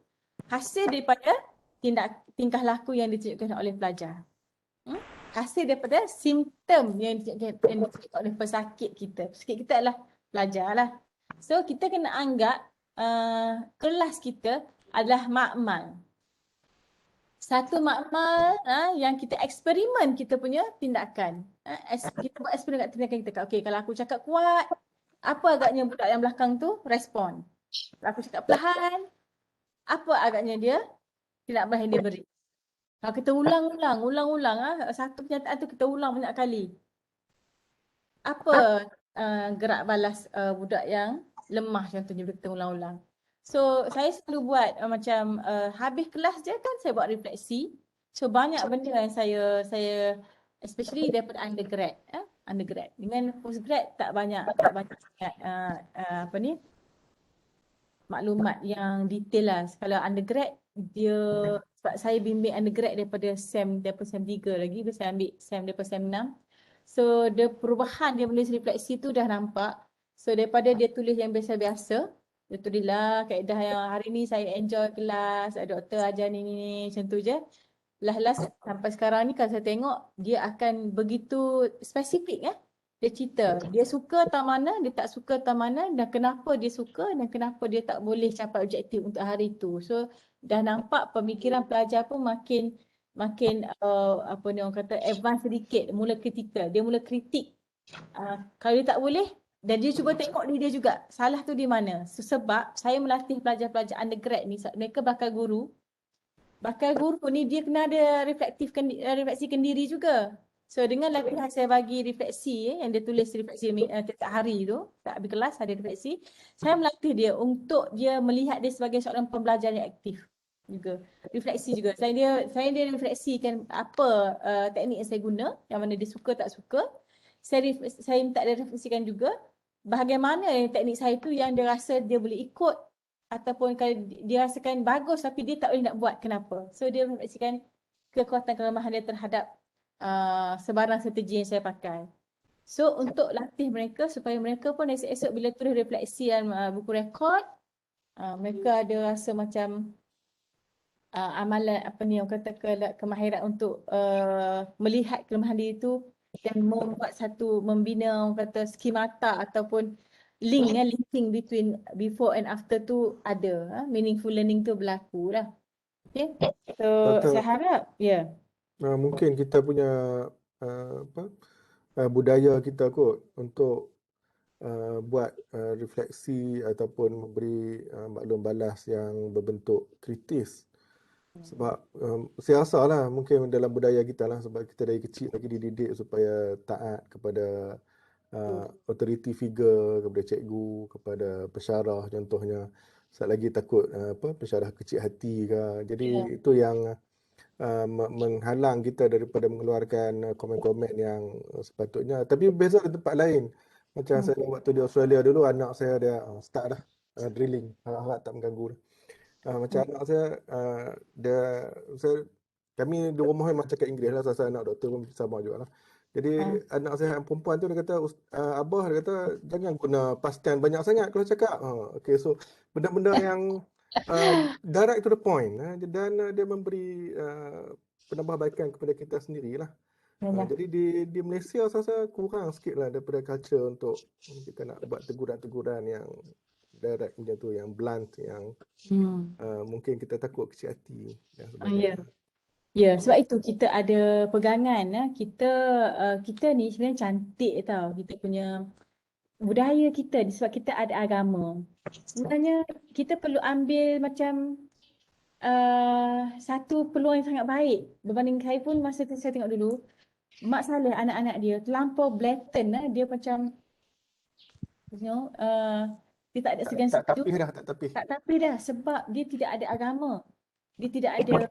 hasil daripada tingkah laku yang ditunjukkan oleh pelajar. Hasil daripada simptom yang ditunjukkan oleh pesakit kita. Pesakit kita adalah pelajar lah. So kita kena anggap kelas kita adalah makmal. Satu makmal yang kita eksperimen kita punya tindakan. Kita buat eksperimen kat tindakan kita. Okey, kalau aku cakap kuat, apa agaknya budak yang belakang tu respon? Kalau aku cakap perlahan, apa agaknya dia tindak balas yang dia beri? Kalau kita ulang-ulang, satu pernyataan tu kita ulang banyak kali. Apa gerak balas budak yang lemah contohnya bila kita ulang-ulang? So saya selalu buat macam habis kelas je kan saya buat refleksi. So banyak benda yang saya especially daripada undergrad, undergrad. Dengan postgrad tak banyak apa ni maklumat yang detail lah. Kalau undergrad dia sebab saya bimbing undergrad daripada SEM 3 lagi, saya ambil SEM daripada SEM 6. So perubahan dia menulis refleksi tu dah nampak. So daripada dia tulis yang biasa-biasa, dia tulis lah kaedah yang hari ni saya enjoy kelas, doktor ajar ni, macam tu je. Last sampai sekarang ni kalau saya tengok dia akan begitu spesifik Dia cerita, dia suka tak mana, dia tak suka tak mana, dan kenapa dia suka dan kenapa dia tak boleh capai objektif untuk hari itu. So dah nampak pemikiran pelajar pun makin apa ni orang kata advance sedikit, mula kritikal, dia mula kritik. Kalau dia tak boleh dan dia cuba tengok diri dia juga, salah tu di mana. So, sebab saya melatih pelajar-pelajar undergrad ni, mereka bakal guru. Bakal guru ni dia kena ada refleksikan diri juga. So dengan latihan saya bagi refleksi yang dia tulis refleksi setiap hari tu, tak habis kelas ada refleksi, saya melatih dia untuk dia melihat dia sebagai seorang pembelajar yang aktif juga. Refleksi juga. Saya dia refleksikan apa teknik yang saya guna, yang mana dia suka tak suka. Saya minta dia refleksikan juga bagaimana teknik saya tu yang dia rasa dia boleh ikut, ataupun kalau dia rasakan bagus tapi dia tak boleh nak buat, kenapa. So dia refleksikan kekuatan kelemahan dia terhadap sebarang strategi yang saya pakai. So untuk latih mereka supaya mereka pun esok-esok bila tulis refleksi dan buku rekod, mereka ada rasa macam amalan apa ni orang kata kemahiran untuk melihat kelemahan diri itu dan membuat membina orang kata skemata ataupun linking between before and after tu ada, meaningful learning tu berlaku lah. Okay, so saya harap mungkin kita punya budaya kita kot untuk buat refleksi ataupun memberi maklum balas yang berbentuk kritis. Sebab saya rasa lah mungkin dalam budaya kita lah, sebab kita dari kecil lagi dididik supaya taat kepada authority figure, kepada cikgu, kepada pensyarah contohnya. Sekali lagi takut pensyarah kecil hati ke. Jadi itu yang menghalang kita daripada mengeluarkan komen-komen yang sepatutnya. Tapi beza di tempat lain. Macam saya waktu di Australia dulu, anak saya dia start dah drilling, harap tak mengganggu. Macam anak saya, kami di rumah memang cakap Inggeris lah, saya anak doktor pun sama juga lah. Jadi anak saya yang perempuan tu dia kata, Abah dia kata jangan guna past tense banyak sangat kalau cakap. Okay, so benda-benda yang direct to the point, dan dia memberi penambahbaikan kepada kita sendirilah. Jadi di Malaysia saya kurang sikit lah daripada culture untuk kita nak buat teguran-teguran yang direct macam tu, yang blunt, yang mungkin kita takut kecil hati dan sebagainya. Ya, sebab itu kita ada pegangan. Kita ni sebenarnya cantik tau, kita punya budaya kita ni, sebab kita ada agama. Sebenarnya kita perlu ambil macam satu peluang yang sangat baik. Berbanding saya pun masa tu saya tengok dulu, Mak Saleh anak-anak dia terlampau blatant, dia macam dia tak ada segan tak situ. Tak tapih dah sebab dia tidak ada agama. Dia tidak ada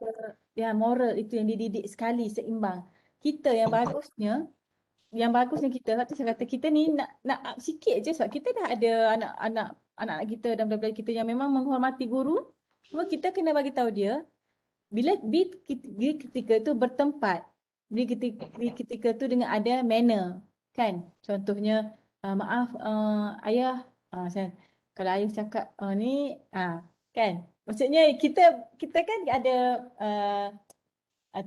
moral itu yang dididik sekali seimbang. Kita yang bagusnya kita, waktu saya kata kita ni nak up sikit je sebab kita dah ada anak-anak kita dan budak-budak kita yang memang menghormati guru. Cuma kita kena bagi tahu dia bila ketika tu bertempat, bila ketika tu dengan ada manner, kan? Contohnya maaf ayah, kalau ayah cakap ni kan? Maksudnya kita kan ada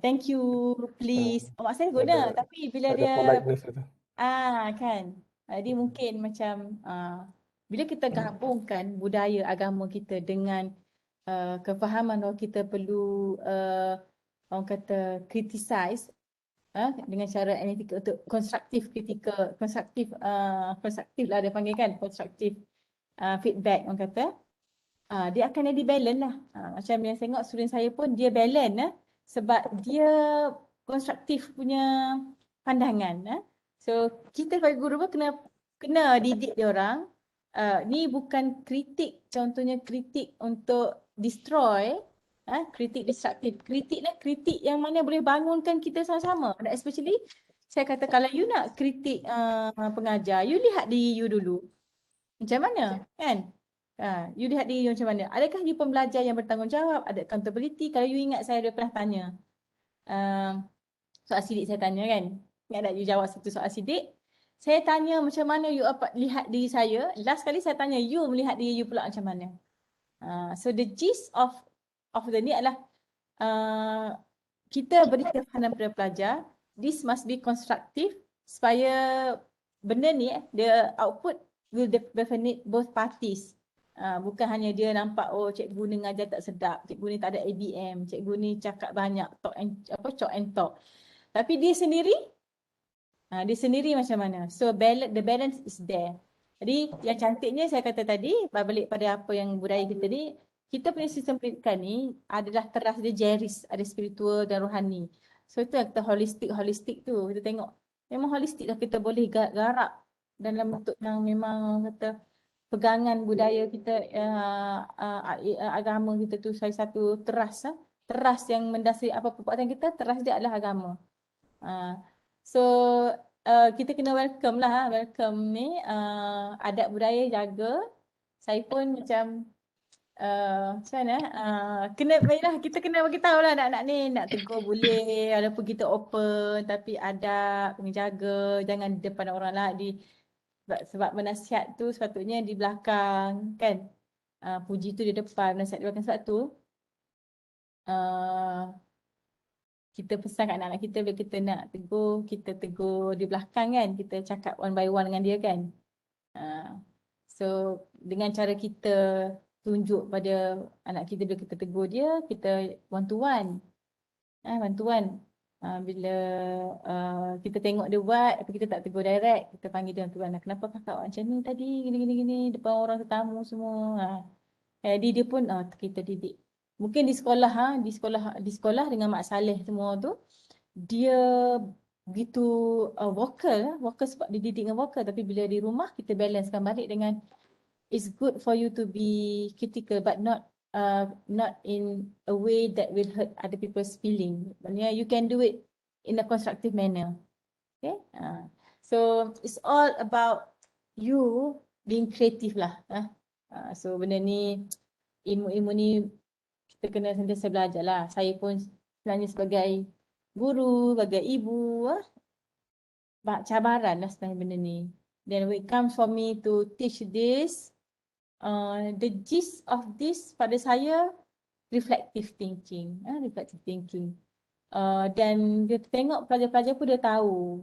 thank you, please. Mak saya guna, tapi bila dia kan. Jadi mungkin macam bila kita gabungkan budaya agama kita dengan kefahaman bahawa kita perlu orang kata criticize dengan cara analytical untuk konstruktif lah dia panggil kan, konstruktif feedback orang kata. Dia akan jadi balance lah. Macam yang saya tengok student saya pun dia balance sebab dia konstruktif punya pandangan. So kita sebagai guru pun kena didik dia orang. Ni bukan kritik, contohnya kritik untuk destroy, kritik destruktif. Kritik yang mana boleh bangunkan kita sama-sama. Dan especially saya kata kalau you nak kritik pengajar, you lihat diri you dulu. Macam mana kan? You lihat diri you macam mana. Adakah you pembelajar yang bertanggungjawab? Ada accountability? Kalau you ingat saya pernah tanya. Soal sidik saya tanya kan. Ingat tak you jawab satu soal sidik? Saya tanya macam mana you lihat diri saya. Last kali saya tanya you melihat diri you pula macam mana. So the gist of the ni adalah kita beri kefahaman pada pelajar. This must be constructive supaya benda ni the output will benefit both parties. Bukan hanya dia nampak cikgu ni ngajar tak sedap, cikgu ni tak ada ABM, cikgu ni cakap banyak talk and talk. Tapi dia sendiri macam mana? So the balance is there. Jadi yang cantiknya saya kata tadi, balik pada apa yang budaya kita ni, kita punya sistem pendidikan ni adalah teras dia jeris, ada spiritual dan rohani. So itu yang kita holistik tu. Kita tengok memang holistik lah, kita boleh garap dalam bentuk yang memang kata pegangan budaya kita, agama kita tu salah satu teras yang mendasari apa perbuatan kita, teras dia adalah agama. So kita kena welcome lah, welcome ni adat budaya jaga. Saya pun macam macam mana, baiklah kita kena bagi tahu lah anak-anak ni, nak tegur boleh walaupun kita open, tapi adab kena jaga, jangan di depan orang lain. Sebab menasihat tu sepatutnya di belakang kan, puji tu di depan, nasihat di belakang. Sebab tu kita pesan kat anak-anak kita, bila kita nak tegur, kita tegur di belakang kan, kita cakap one by one dengan dia kan. So dengan cara kita tunjuk pada anak kita bila kita tegur dia, kita one to one. Bila kita tengok dia buat, tapi kita tak tegur direct, kita panggil dia one to one. Kenapa kakak macam ni tadi, gini depan orang tetamu semua. Jadi dia pun kita didik. Mungkin di sekolah dengan Mak Saleh semua tu, dia begitu vocal sebab dia didik dengan vocal, tapi bila di rumah kita balancekan balik dengan it's good for you to be critical but not in a way that will hurt other people's feeling. Maksudnya you can do it in a constructive manner. Okay? So it's all about you being creative lah. So benda ni, ilmu-ilmu ni kita kena sentiasa belajar lah. Saya pun sebenarnya sebagai guru, sebagai ibu, cabaran lah sebenarnya benda ni. Then when it comes for me to teach this, the gist of this pada saya reflective thinking. Dan dia tengok pelajar-pelajar pun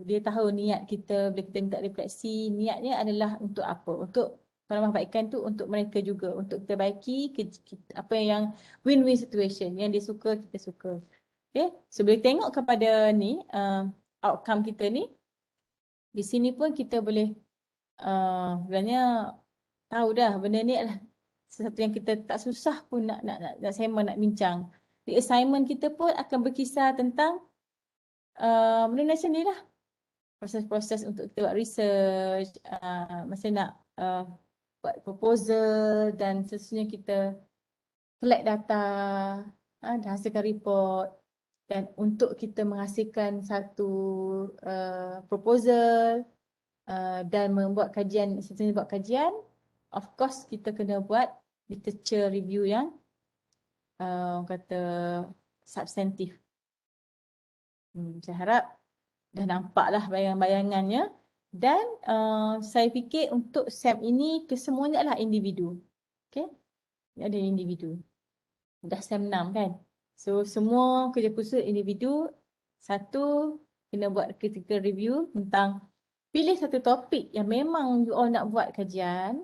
dia tahu niat kita bila kita minta refleksi, niatnya adalah untuk apa? Untuk penambahbaikan tu untuk mereka juga, untuk kita baiki apa yang win-win situation, yang dia suka kita suka. Okay, so bila tengok kepada ni outcome kita ni, di sini pun kita boleh sebenarnya tahu dah benda ni adalah sesuatu yang kita tak susah pun nak sembang, nak bincang. Di assignment kita pun akan berkisar tentang benda macam ni lah. Proses-proses untuk kita buat research, masa nak buat proposal dan seterusnya kita collect data, dan hasilkan report. Dan untuk kita menghasilkan satu proposal dan membuat kajian, seterusnya buat kajian, of course kita kena buat literature review yang kata substantif. Saya harap dah nampaklah bayangan-bayangannya. Dan saya fikir untuk SEM ini kesemuanya adalah individu. Okay? Ada individu. Dah SEM 6 kan? So semua kerja khusus individu. Satu, kena buat critical review tentang, pilih satu topik yang memang you all nak buat kajian.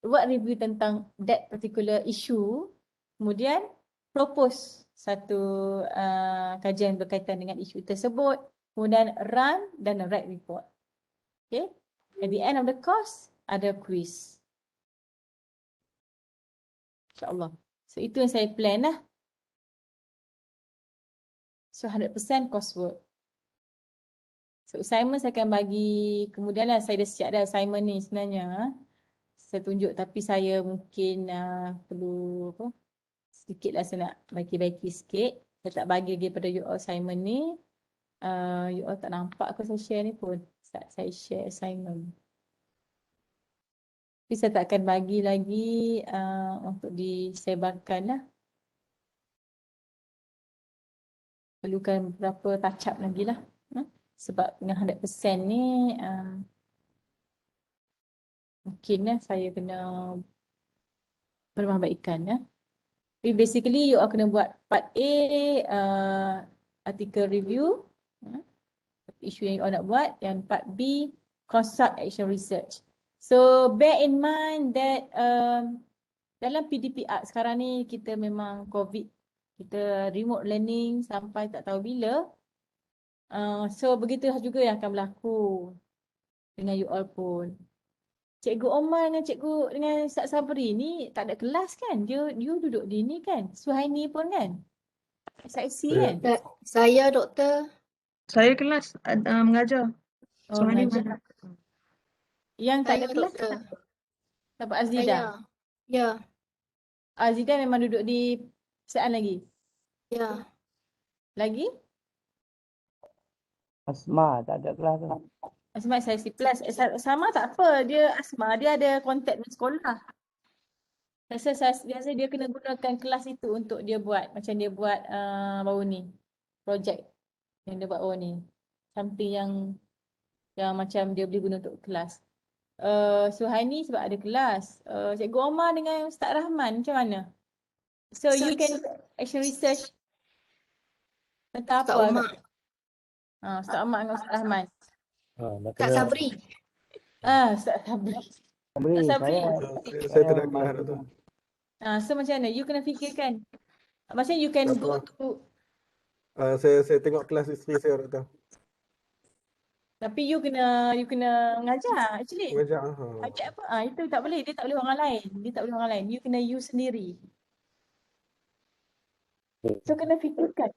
Buat review tentang that particular issue. Kemudian propose satu kajian berkaitan dengan isu tersebut. Kemudian run dan write report. Okay. At the end of the course, ada quiz. InsyaAllah. So itu yang saya plan lah. So 100% coursework. So assignment saya akan bagi, kemudian lah saya dah siap dah assignment ni sebenarnya. Saya tunjuk, tapi saya mungkin perlu sedikit lah saya nak baiki-baiki sikit. Saya tak bagi lagi pada you all assignment ni. You all tak nampak ke saya share ni pun. Saya share assignment. Tapi saya tak akan bagi lagi untuk disebarkan lah. Perlukan beberapa touch up lagi lah. Sebab dengan 100% ni mungkin saya kena perbaikkan ya. Tapi basically you all kena buat part A article review, isu yang you all nak buat, yang part B construct action research. So bear in mind that dalam PDPR sekarang ni kita memang COVID, kita remote learning sampai tak tahu bila. So begitu juga yang akan berlaku dengan you all pun. Cikgu Omar dengan Ustaz Sabri ni tak ada kelas kan? You duduk di ni kan? Suhaini pun kan? SIC kan? Saya doktor. Saya kelas mengajar. Oh, Suhaini mengajar. Yang tak ada Saya kelas doktor. dapat Azlida. Ya. Azlida memang duduk di Saan lagi? Ya. Lagi? Asma tak ada kelas lah. Asma SIC plus. Sama tak apa. Asma dia ada kontak dengan sekolah. Biasa dia kena gunakan kelas itu untuk dia buat. Macam dia buat baru ni. Projek yang dia buat baru ni. Something yang macam dia boleh guna untuk kelas. Suhaini sebab ada kelas. Cikgu Omar dengan Ustaz Rahman macam mana? So you can action research tentang Ustaz apa? Omar. Ustaz Omar dengan Ustaz Rahman. Kak Sabri. Ustaz Sabri. Sabri, Sabri. Saya tidak kenal tu. So macam mana? You kena fikirkan. Macam you can go to. Saya tengok kelas isteri saya Doktor. Tapi you kena mengajar actually. Mengajar. Ajak apa? Itu tak boleh. Dia tak boleh orang lain. You kena you sendiri. So kena fikirkan.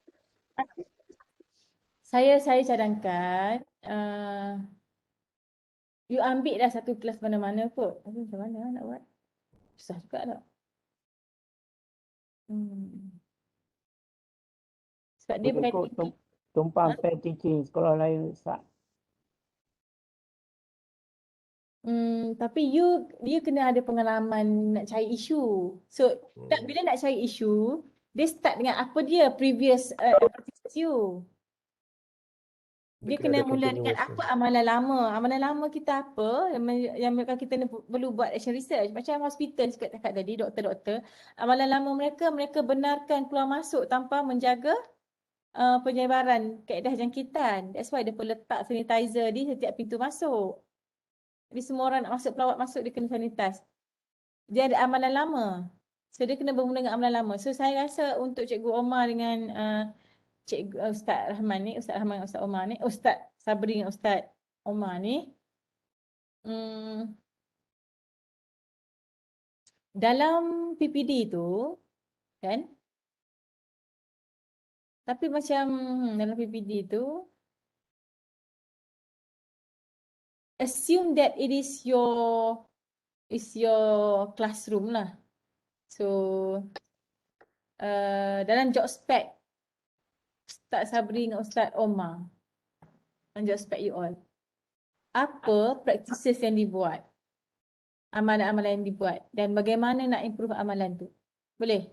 Saya cadangkan you ambil dah satu kelas mana-mana kot. Tapi macam mana nak buat? Susah juga tak? Sebab dia Ikut tumpang pair teaching sekolah lain Ustaz. Tapi you kena ada pengalaman nak cari isu. So bila nak cari isu, dia start dengan apa dia previous you. Dia kena mula dengan apa amalan lama. Amalan lama kita apa yang kita perlu buat action research. Macam hospital cakap tadi, doktor-doktor. Amalan lama mereka benarkan keluar masuk tanpa menjaga penyebaran kaedah jangkitan. That's why dia perlu letak sanitizer di setiap pintu masuk. Jadi semua orang nak masuk, pelawat masuk, dia kena sanitize. Dia ada amalan lama. So dia kena bermula dengan amalan lama. So saya rasa untuk Cikgu Omar dengan Ustaz Rahman ni, Ustaz Rahman dengan Ustaz Omar ni, Ustaz Sabri dengan Ustaz Omar ni, dalam PPD tu, kan? Tapi macam dalam PPD tu, assume that it is your classroom lah. So dalam job spec Ustaz Sabri dengan Ustaz Omar, dalam job spec you all, apa practices yang dibuat, amalan-amalan yang dibuat, dan bagaimana nak improve amalan tu? Boleh?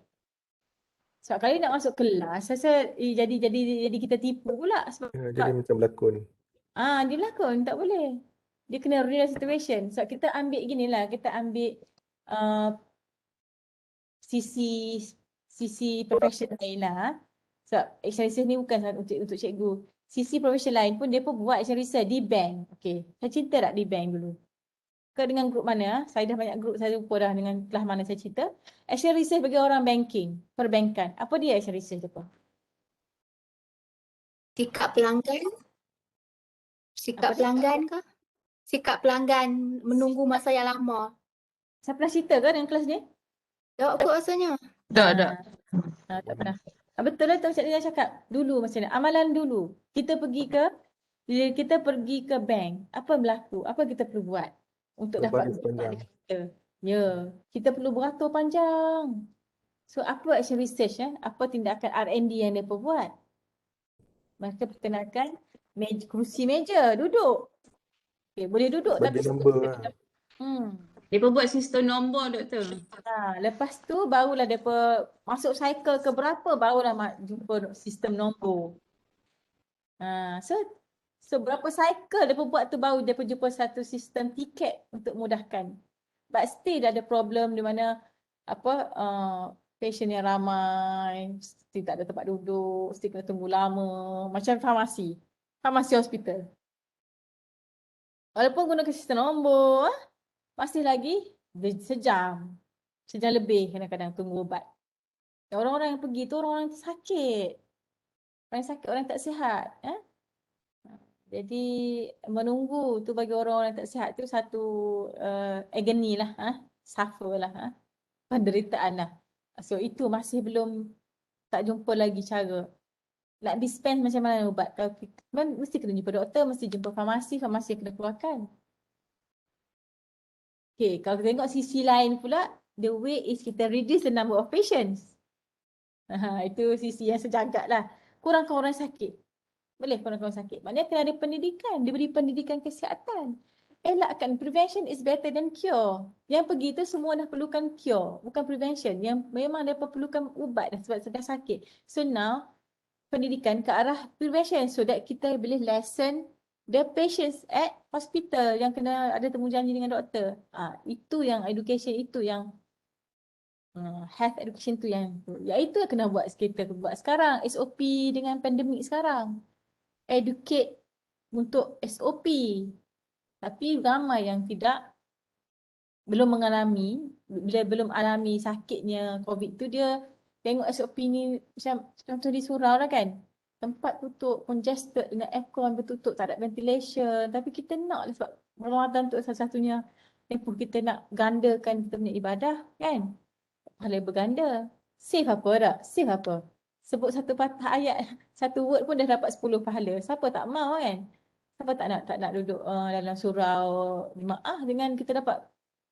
Sebab kali nak masuk kelas, rasa jadi kita tipu pula. Sebab Jadi macam berlakon. dia berlakon, tak boleh. Dia kena real situation. Sebab kita ambil ginilah, kita ambil sisi profession lain lah. Sebab action research ni bukan untuk cikgu. Sisi profession lain pun dia pun buat action research di bank. Okay. Saya cerita tak di bank dulu? Ke dengan grup mana? Saya dah banyak grup, saya lupa dah dengan kelas mana saya cerita. Action research bagi orang banking, perbankan. Apa dia action research tu? Sikap pelanggan? Sikap pelanggan ke? Sikap pelanggan menunggu masa yang lama. Saya pernah cerita ke dengan kelas ni? Tak kot rasanya. Tak. Tak pernah. Betul lah tu macam dia cakap. Dulu macam ni. Amalan dulu. Kita pergi ke bank. Apa yang berlaku? Apa kita perlu buat untuk dapat kita? Ya. Kita perlu beratur panjang. So apa action research? Apa tindakan R&D yang mereka buat? Mereka perkenalkan kursi meja. Duduk. Okay, boleh duduk bagi tapi number lah. Mereka buat sistem nombor, doktor. Lepas tu barulah mereka masuk cycle ke berapa barulah jumpa sistem nombor. So berapa cycle mereka buat tu baru mereka jumpa satu sistem tiket untuk mudahkan. But still ada problem di mana patient yang ramai, still tak ada tempat duduk, still kena tunggu lama, macam farmasi hospital. Walaupun gunakan sistem nombor, masih lagi sejam lebih kadang-kadang tunggu ubat. Orang-orang yang pergi tu orang-orang yang sakit. Orang yang sakit, orang yang tak sihat. Jadi menunggu tu bagi orang-orang yang tak sihat tu satu agony lah, suffer lah, penderitaan lah. So itu masih belum tak jumpa lagi cara. Nak dispense macam mana ubat? Kalau mesti kena jumpa doktor, mesti jumpa farmasi yang kena keluarkan. Okay, kalau kita tengok sisi lain pula, the way is kita reduce the number of patients. Itu sisi yang sejagat lah. Kurangkan orang sakit. Boleh kurangkan orang sakit. Maknanya kena ada pendidikan. Diberi pendidikan kesihatan. Elakkan. Prevention is better than cure. Yang pergi tu semua dah perlukan cure. Bukan prevention. Yang memang mereka perlukan ubat dah sebab sedang sakit. So now, pendidikan ke arah prevention so that kita boleh lessen the patients at hospital yang kena ada temu janji dengan doktor. Itu yang education, itu yang health education tu yang itu yang kena buat kita buat sekarang. SOP dengan pandemik sekarang. Educate untuk SOP. Tapi ramai yang belum mengalami, bila belum alami sakitnya COVID tu dia tengok SOP ni macam contoh di surau lah kan. Tempat tutup, congested dengan aircon bertutup, tak ada ventilation. Tapi kita nak lah sebab Ramadan tu satu-satunya tempoh kita nak gandakan kita punya ibadah kan. Pahala berganda. Save apa tak? Save apa? Sebut satu patah ayat, satu word pun dah dapat 10 pahala. Siapa tak mau kan? Siapa tak nak duduk dalam surau jemaah dengan kita dapat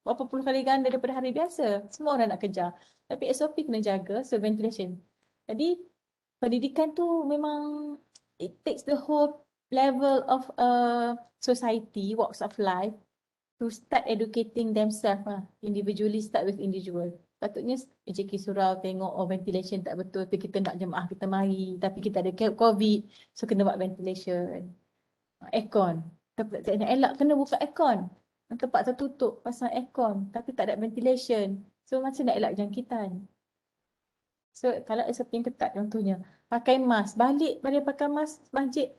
berapa puluh kali ganda daripada hari biasa. Semua orang nak kejar. Tapi SOP kena jaga, so ventilation. Jadi pendidikan tu memang it takes the whole level of society, walks of life to start educating themselves individually, start with individual. Patutnya JK surau tengok ventilation tak betul tapi kita nak jemaah kita mari tapi kita ada COVID so kena buat ventilation. Aircon. Tak nak elak kena buka aircon. Tempat tertutup pasang aircon tapi tak ada ventilation. So macam nak elak jangkitan. So kalau SOP yang ketat contohnya pakai mask, balik pakai mask masjid,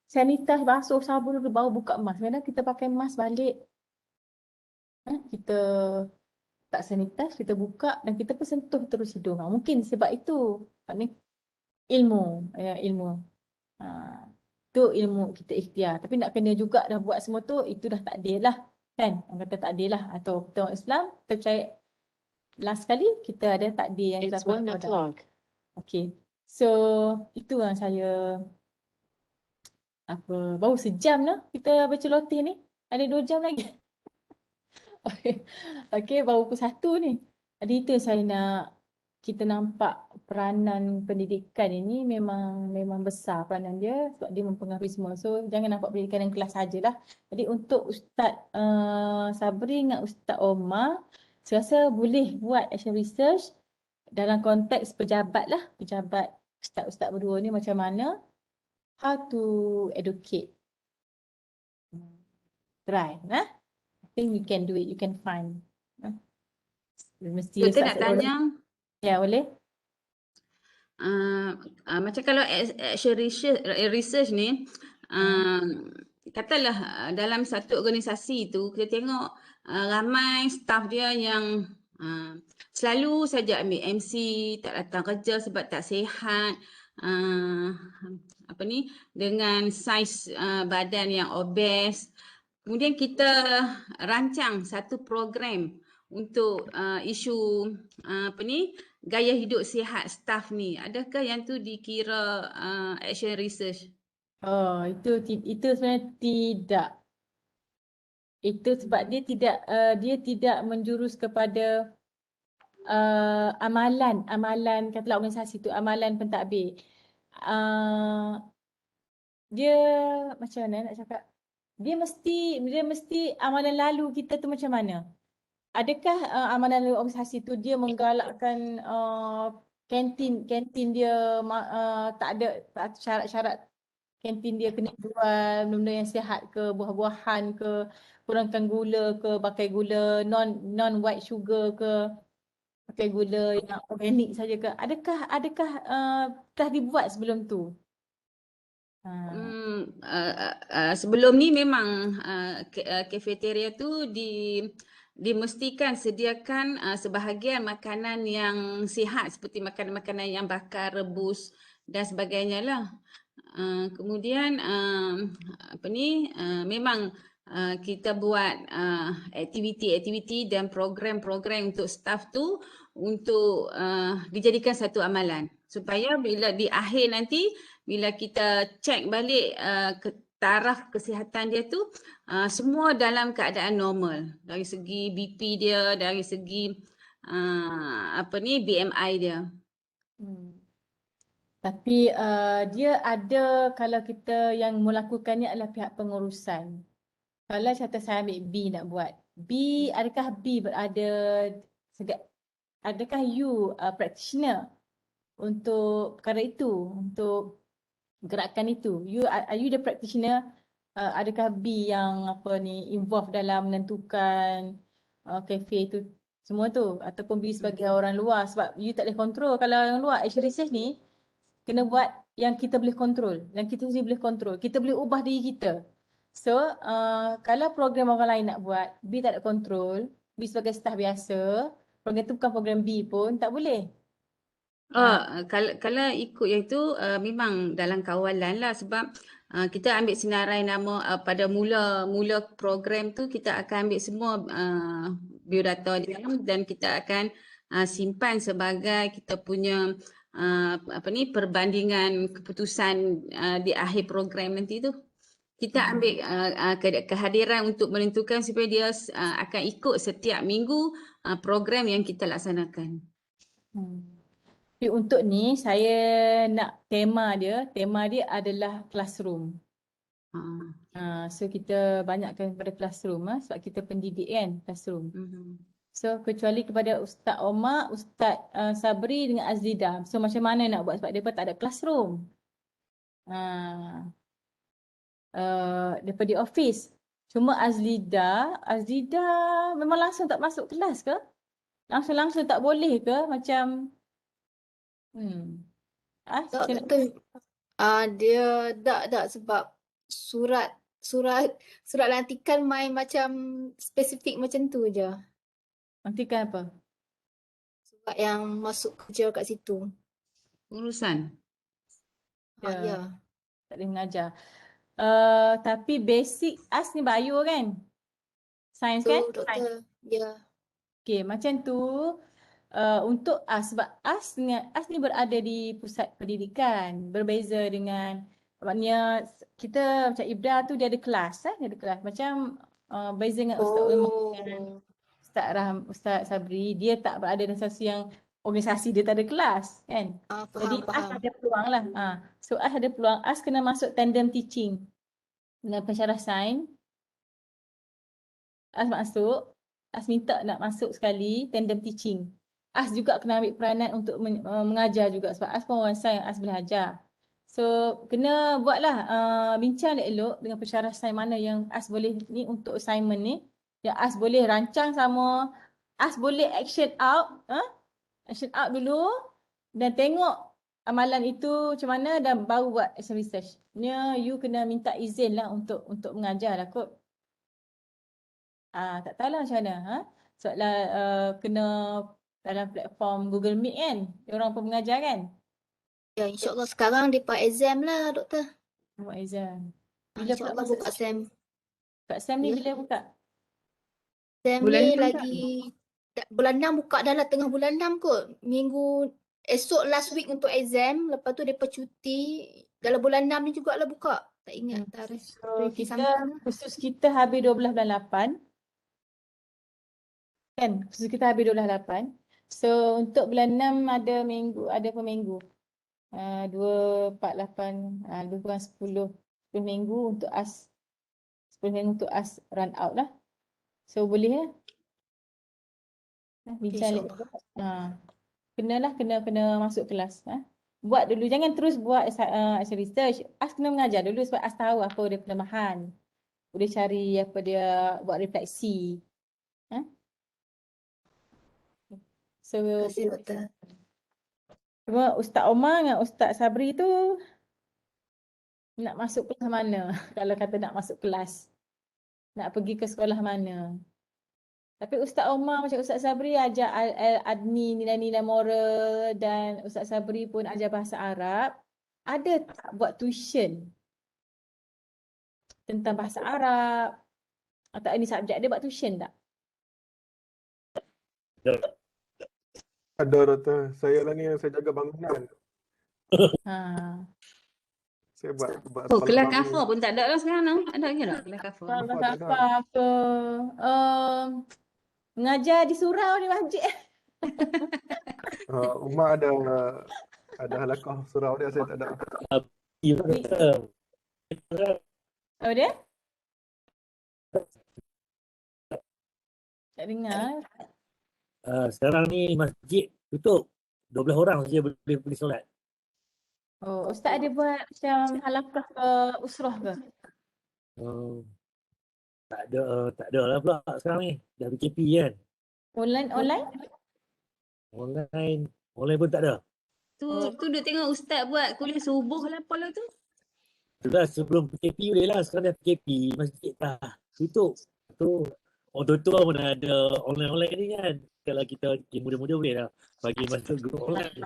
sanitize basuh sabun dulu baru buka mask. Kadang kita pakai mask balik kita tak sanitize, kita buka dan kita pun sentuh terus hidung. Mungkin sebab itu. Maknanya ilmu. Itu ilmu kita ikhtiar. Tapi nak kena juga dah buat semua tu, itu dah takdir lah. Kan? Orang kata takdir lah. Atau kita orang Islam, kita percaya last kali kita ada takdir yang kita dapat. Okay. So, itu yang saya baru sejam lah kita baca lotih ni. Ada 2 jam lagi. Okay, baru pukul 1 ni. Jadi itu saya nak kita nampak peranan pendidikan ini memang besar peranan dia sebab dia mempengaruhi semua. So jangan nampak pendidikan yang kelas sajalah. Jadi untuk Ustaz Sabri dengan Ustaz Omar, saya rasa boleh buat action research dalam konteks pejabat lah. Pejabat Ustaz-Ustaz berdua ni macam mana how to educate. Try. I think you can do it, you can find. Mesti Doktor nak tanya. Ya, boleh. Macam kalau action research ni, katalah dalam satu organisasi tu, kita tengok ramai staff dia yang selalu saja ambil MC, tak datang kerja sebab tak sihat, dengan saiz badan yang obes. Kemudian kita rancang satu program untuk isu gaya hidup sihat staff ni. Adakah yang tu dikira action research? Oh, itu sebenarnya tidak. Itu sebab dia tidak menjurus kepada amalan katalah organisasi tu, amalan pentadbir. Dia macam mana nak cakap? Dia mesti amalan lalu kita tu macam mana? adakah amalan organisasi tu dia menggalakkan kantin dia tak ada syarat-syarat kantin dia kena jual benda-benda yang sihat ke, buah-buahan ke, kurangkan gula ke, pakai gula non white sugar ke, pakai gula yang organik saja ke. Adakah telah dibuat sebelum tu? Sebelum ni memang kafeteria tu dimestikan sediakan sebahagian makanan yang sihat seperti makanan-makanan yang bakar, rebus dan sebagainya lah. Kemudian memang kita buat aktiviti-aktiviti dan program-program untuk staff tu untuk dijadikan satu amalan supaya bila di akhir nanti bila kita cek balik ke taraf kesihatan dia tu semua dalam keadaan normal dari segi BP dia, dari segi BMI dia. Tapi dia ada kalau kita yang melakukannya adalah pihak pengurusan. Kalau contoh saya ambil B nak buat. B, adakah B adakah you practitioner untuk perkara itu, untuk gerakan itu? Are you the practitioner? Adakah B yang involve dalam menentukan kafe itu semua tu, ataupun B sebagai orang luar, sebab you tak boleh kontrol. Kalau yang luar action research ni kena buat yang kita boleh kontrol, yang kita sendiri boleh kontrol, kita boleh ubah diri kita. So kalau program orang lain nak buat, B tak ada kontrol, B sebagai staff biasa, program tu bukan program B pun tak boleh. Kalau ikut yang itu memang dalam kawalan lah sebab kita ambil senarai nama pada mula program tu kita akan ambil semua biodata dia dan kita akan simpan sebagai kita punya perbandingan keputusan di akhir program nanti tu. Kita ambil kehadiran untuk menentukan supaya dia akan ikut setiap minggu program yang kita laksanakan. Tapi untuk ni saya nak tema dia adalah classroom. So kita banyakkan kepada classroom sebab kita pendidik kan, classroom. So kecuali kepada Ustaz Omar, Ustaz Sabri dengan Azlida. So macam mana nak buat sebab mereka tak ada classroom. Daripada di office. Cuma Azlida memang langsung tak masuk kelas ke? Langsung tak boleh ke? Macam Tak betul. Dia tak sebab surat lantikan main macam spesifik macam tu je. Lantikan apa? Surat yang masuk kerja kat situ. Urusan. Ya. Tak boleh mengajar. Tapi basic AS ni bio kan? Sains kan? Doktor. Ya. Okay, macam tu untuk AS sebab AS ni berada di pusat pendidikan, berbeza dengan maknanya kita macam Ibda tu dia ada kelas dia ada kelas macam beza dengan Ustaz Ulmah dengan Ustaz Sabri, dia tak berada dalam satu yang organisasi, dia tak ada kelas kan. Jadi AS ada peluang lah. So AS ada peluang, AS kena masuk tandem teaching dengan pensyarah sains. AS masuk, AS minta nak masuk sekali tandem teaching. AS juga kena ambil peranan untuk mengajar juga sebab AS pun orang sains, AS boleh ajar. So kena buatlah bincang elok dengan pensyarah sains mana yang AS boleh ni untuk assignment ni. Yang AS boleh rancang sama, AS boleh action out dulu dan tengok amalan itu macam mana dan baru buat action research. You kena minta izin lah untuk mengajar lah kot. Tak tahulah macam mana. Sebab kena dalam platform Google Meet kan. Orang pun mengajar kan. Ya, insyaAllah sekarang depa exam lah doktor. Buat exam. Bila InsyaAllah buka SEM. Buka SEM ni bila buka? SEM ni lagi bulan 6 buka dah lah, tengah bulan 6 kot. Minggu esok last week untuk exam, lepas tu depa cuti dalam bulan 6 ni jugalah buka. Tak ingat tarikh. So khusus kita habis 12 bulan 8. Kan? Khusus kita habis 12 8. So untuk bulan 6 ada per minggu. 2, 4, 8, lebih kurang 10 minggu untuk AS. 10 minggu untuk AS run out lah. So boleh lah. Bincang InsyaAllah. kenalah kena masuk kelas. Buat dulu, jangan terus buat action research. As kena mengajar dulu sebab As tahu apa dia kelemahan. Boleh cari apa dia, buat refleksi. So, Terima kasih Doktor. cuma Ustaz Omar dengan Ustaz Sabri tu nak masuk kelas mana? Kalau kata nak masuk kelas. Nak pergi ke sekolah mana? Tapi Ustaz Omar macam Ustaz Sabri ajar adni nilai-nilai moral dan Ustaz Sabri pun ajar bahasa Arab. Ada tak buat tuition tentang bahasa Arab? Atau ini subjek dia buat tuition tak? Ada Doktor, saya lah ni yang saya jaga bangunan. Saya buat Oh, sekolah kelas bangunan. kafar pun tak ada lah sekarang tu. Ada ke tak kelas kafar? Kalau tak ada. apa mengajar di surau di masjid. Umar ada halaqah surau dia, saya tak ada. Ya, Doktor. Apa dia? Tak dengar. Sekarang ni masjid tutup. 12 orang saja boleh pergi solat. Oh, Ustaz ada buat macam halaqah ke usrah ke? Tak ada lah pula sekarang ni. Dah PKP kan. Online? Online pun tak ada. Tu duk tengok ustaz buat kuliah subuh lah apa lah tu. Itulah sebelum PKP boleh lah. Sekarang dah PKP, masjid dah tutup. Tu orang tua-tua pun dah ada online ni kan. Kalau kita muda-muda boleh lah bagi masuk grup online.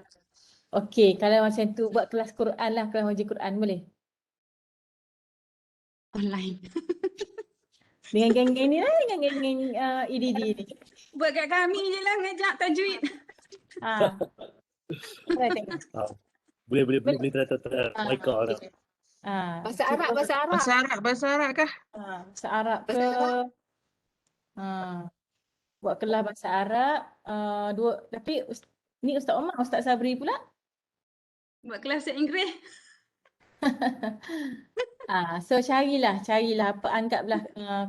Okey, kalau macam tu buat kelas Quran lah, kelas majlis Quran boleh? Online. Dengan geng-geng ni lah, dengan geng-geng EDD ni. Buat kat kami je lah ngajak tajwid. Try tengok. Boleh tera mereka lah. Okay. Bahasa Arab Bahasa Arab kah? Bahasa Arab ke? Buat kelas bahasa Arab. Tapi ni Ustaz Omar, Ustaz Sabri pula. Buat kelas Inggeris. So carilah apa, anggaplah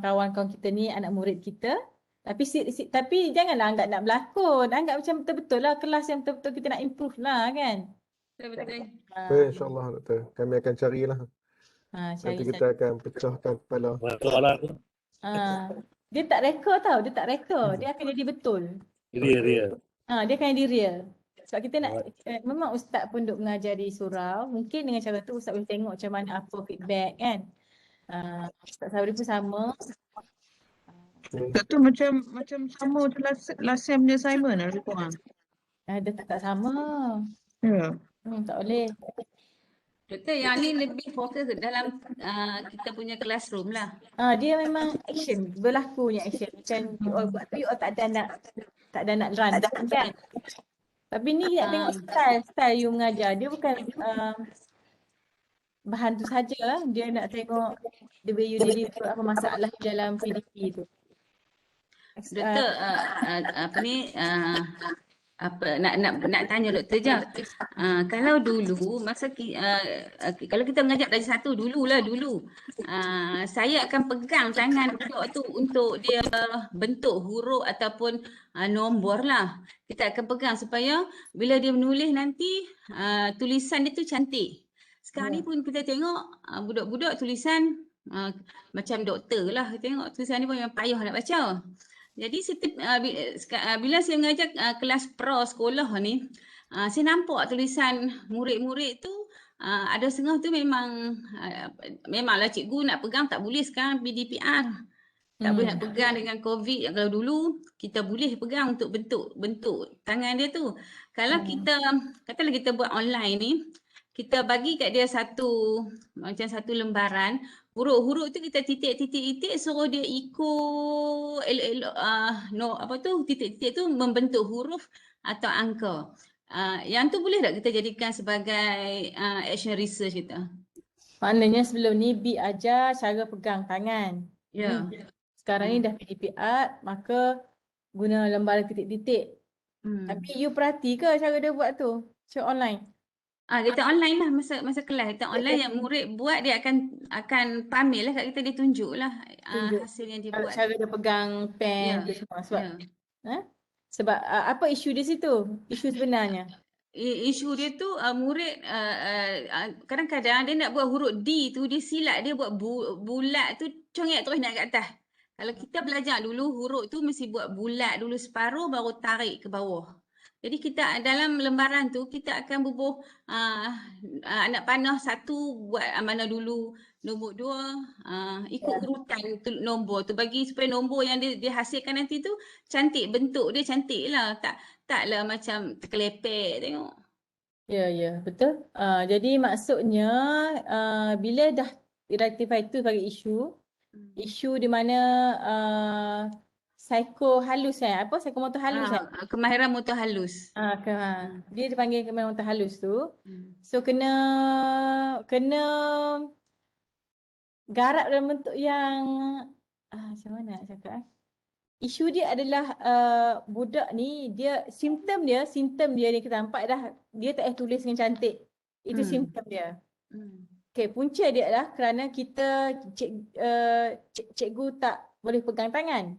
kawan-kawan kita ni anak murid kita. Tapi janganlah anggap nak berlakon. Anggap macam betul-betul lah kelas yang betul-betul kita nak improve lah kan. Betul. InsyaAllah Doktor, kami akan carilah. Nanti kita akan pecahkan kepala. Dia tak rekod tau, dia akan jadi betul. Real. Dia akan jadi real. Sebab kita nak, memang Ustaz pun duk mengajar di surau, mungkin dengan cara tu Ustaz boleh tengok macam mana apa feedback kan. Ustaz Sabri pun sama. Tu macam sama tu last sem punya assignment lah lebih kurang. Dia tak sama. Ya. Tak boleh. Doktor, yang ni lebih fokus dalam kita punya classroom lah. Dia memang action, berlakunya action. Macam you all buat tu, you all tak ada nak run kan. Tapi ni nak tengok style you mengajar. Dia bukan bahan tu saja lah. Dia nak tengok the way you deliver apa masalah dalam PDP tu. Doktor, nak tanya doktor je. Kalau dulu kalau kita mengajar darjah 1 dulu. Saya akan pegang tangan budak tu untuk dia bentuk huruf ataupun nombor lah. Kita akan pegang supaya bila dia menulis nanti tulisan dia tu cantik. Sekarang ni pun kita tengok budak-budak tulisan macam doktor lah. Tengok tulisan ni pun yang payah nak baca. Jadi bila saya mengajar kelas pro sekolah ni, saya nampak tulisan murid-murid tu ada setengah tu memanglah cikgu nak pegang tak boleh sekarang PDPR. Tak boleh nak pegang dengan COVID. Kalau dulu kita boleh pegang untuk bentuk tangan dia tu. Kalau katalah kita buat online ni, kita bagi kat dia satu lembaran, huruf-huruf tu kita titik-titik suruh dia ikut titik-titik tu membentuk huruf atau angka. Yang tu boleh tak kita jadikan sebagai action research kita? Maknanya sebelum ni B ajar cara pegang tangan. Ya. Sekarang ni dah PDPR, maka guna lembaran titik-titik. Tapi you perhati ke cara dia buat tu? Macam online? Kita online lah masa kelas. Kita online yang murid buat dia akan pamer lah kat kita, dia tunjuk lah hasil yang dia buat. Cara dia pegang pen tu semua. Sebab Sebab apa isu di situ? Isu sebenarnya. Isu dia tu murid kadang-kadang dia nak buat huruf D tu dia silap, dia buat bulat tu congak terus naik ke atas. Kalau kita belajar dulu huruf tu mesti buat bulat dulu separuh baru tarik ke bawah. Jadi kita dalam lembaran tu kita akan bubuh anak panah satu buat mana dulu, nombor 2 ikut urutan tu nombor tu bagi supaya nombor yang dia hasilkan nanti tu cantik, bentuk dia cantik lah, taklah macam terkelepek tengok. Ya, betul. Jadi maksudnya bila dah rectify itu sebagai isu di mana psiko halus apa psikomotor halus Kemahiran motor halus. Dia dipanggil kemahiran motor halus tu. So kena garap dalam bentuk yang macam mana nak cakap Isu dia adalah budak ni dia simptom dia ni kita nampak dah dia tak tulis dengan cantik. Itu simptom dia. Okey, punca dia adalah kerana kita cikgu tak boleh pegang tangan.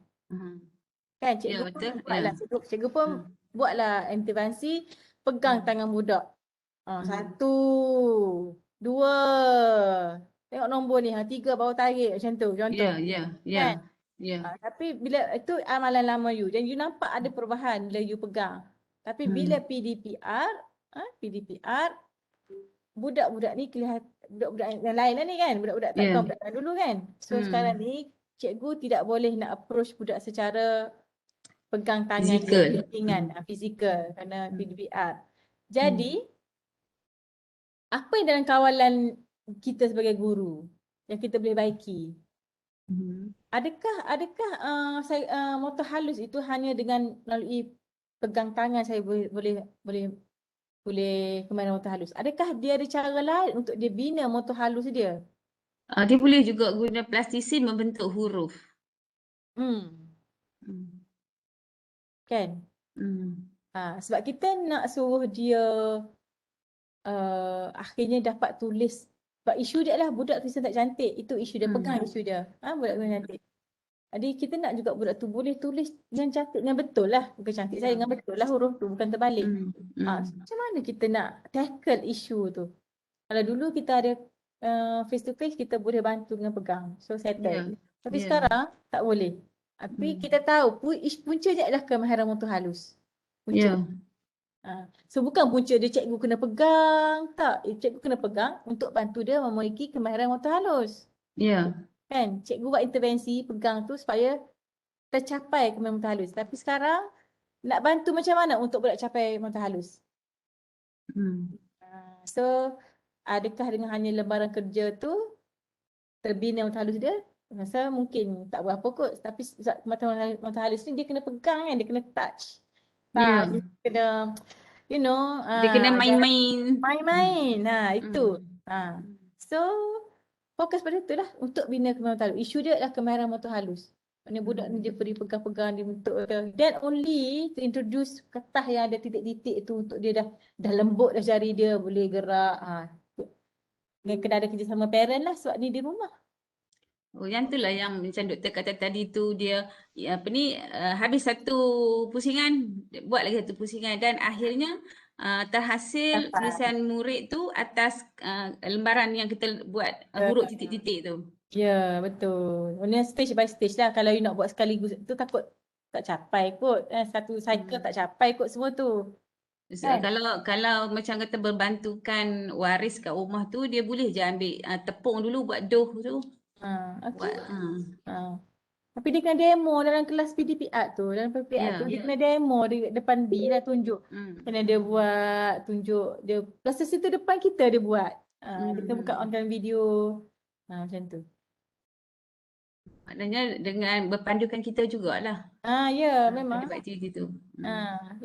Kan cikgu pun buatlah cikgu pun buatlah intervensi pegang tangan budak. 1 2 tengok nombor ni 3 baru tarik macam tu contoh. Kan? Tapi bila itu amalan lama you dan you nampak ada perubahan bila you pegang. Tapi bila PDPR budak-budak ni kelihatan budak-budak yang lain lah ni kan, budak-budak tak tahu budak dulu kan. So sekarang ni cikgu tidak boleh nak approach budak secara pegang tangan fizikal kerana PDPR. Jadi apa yang dalam kawalan kita sebagai guru yang kita boleh baiki? Adakah motor halus itu hanya dengan melalui pegang tangan saya boleh kemahiran motor halus? Adakah dia ada cara lain untuk dia bina motor halus dia? Dia boleh juga guna plastisin membentuk huruf. Kan? Sebab kita nak suruh dia akhirnya dapat tulis. Sebab isu dia adalah budak tulisan tak cantik. Itu isu dia, pegang isu dia. Budak tulisan cantik. Jadi kita nak juga budak tu boleh tulis dengan cantik, dengan betul lah. Bukan cantik saya, dengan betul lah huruf tu, bukan terbalik. Macam mana kita nak tackle isu tu? Kalau dulu kita ada face to face, kita boleh bantu dengan pegang. So settle. Tapi sekarang tak boleh. Tapi kita tahu punca dia adalah kemahiran motor halus. Punca. So bukan punca dia cikgu kena pegang. Tak, cikgu kena pegang untuk bantu dia memiliki kemahiran motor halus. Kan? Cikgu buat intervensi pegang tu supaya tercapai kemahiran motor halus. Tapi sekarang nak bantu macam mana untuk budak capai motor halus? So adakah dengan hanya lembaran kerja tu terbina motor halus dia? Rasa mungkin tak berapa kot. Tapi motor halus ni dia kena pegang kan, dia kena touch. Dia kena dia kena main-main. Itu. So fokus pada itulah untuk bina kemahiran motor halus. Isu dia adalah kemahiran motor halus. Maksudnya budak ni dia beri pegang-pegang dia bentuk dia. Then only to introduce kertas yang ada titik-titik tu untuk dia dah lembut dah jari dia boleh gerak. Kena ada kerjasama parent lah sebab ni di rumah. Yang itulah yang macam doktor kata tadi tu dia habis satu pusingan, buat lagi satu pusingan dan akhirnya terhasil tulisan murid tu atas lembaran yang kita buat huruf titik-titik tu. Ya, betul. Maksudnya stage by stage lah. Kalau you nak buat sekaligus tu takut tak capai kot. Satu cycle tak capai kot semua tu. Kalau macam kata berbantukan waris kat rumah tu, dia boleh je ambil tepung dulu buat dough tu. Tapi dia kena demo dalam kelas PDPR tu. Dalam PDPR tu dia kena demo di depan B lah tunjuk. Kena dia buat, tunjuk dia. Plus situ depan kita dia buat. Kita buka on video. Macam tu. Maknanya dengan berpandukan kita jugalah. Ya, memang. Pada aktiviti tu.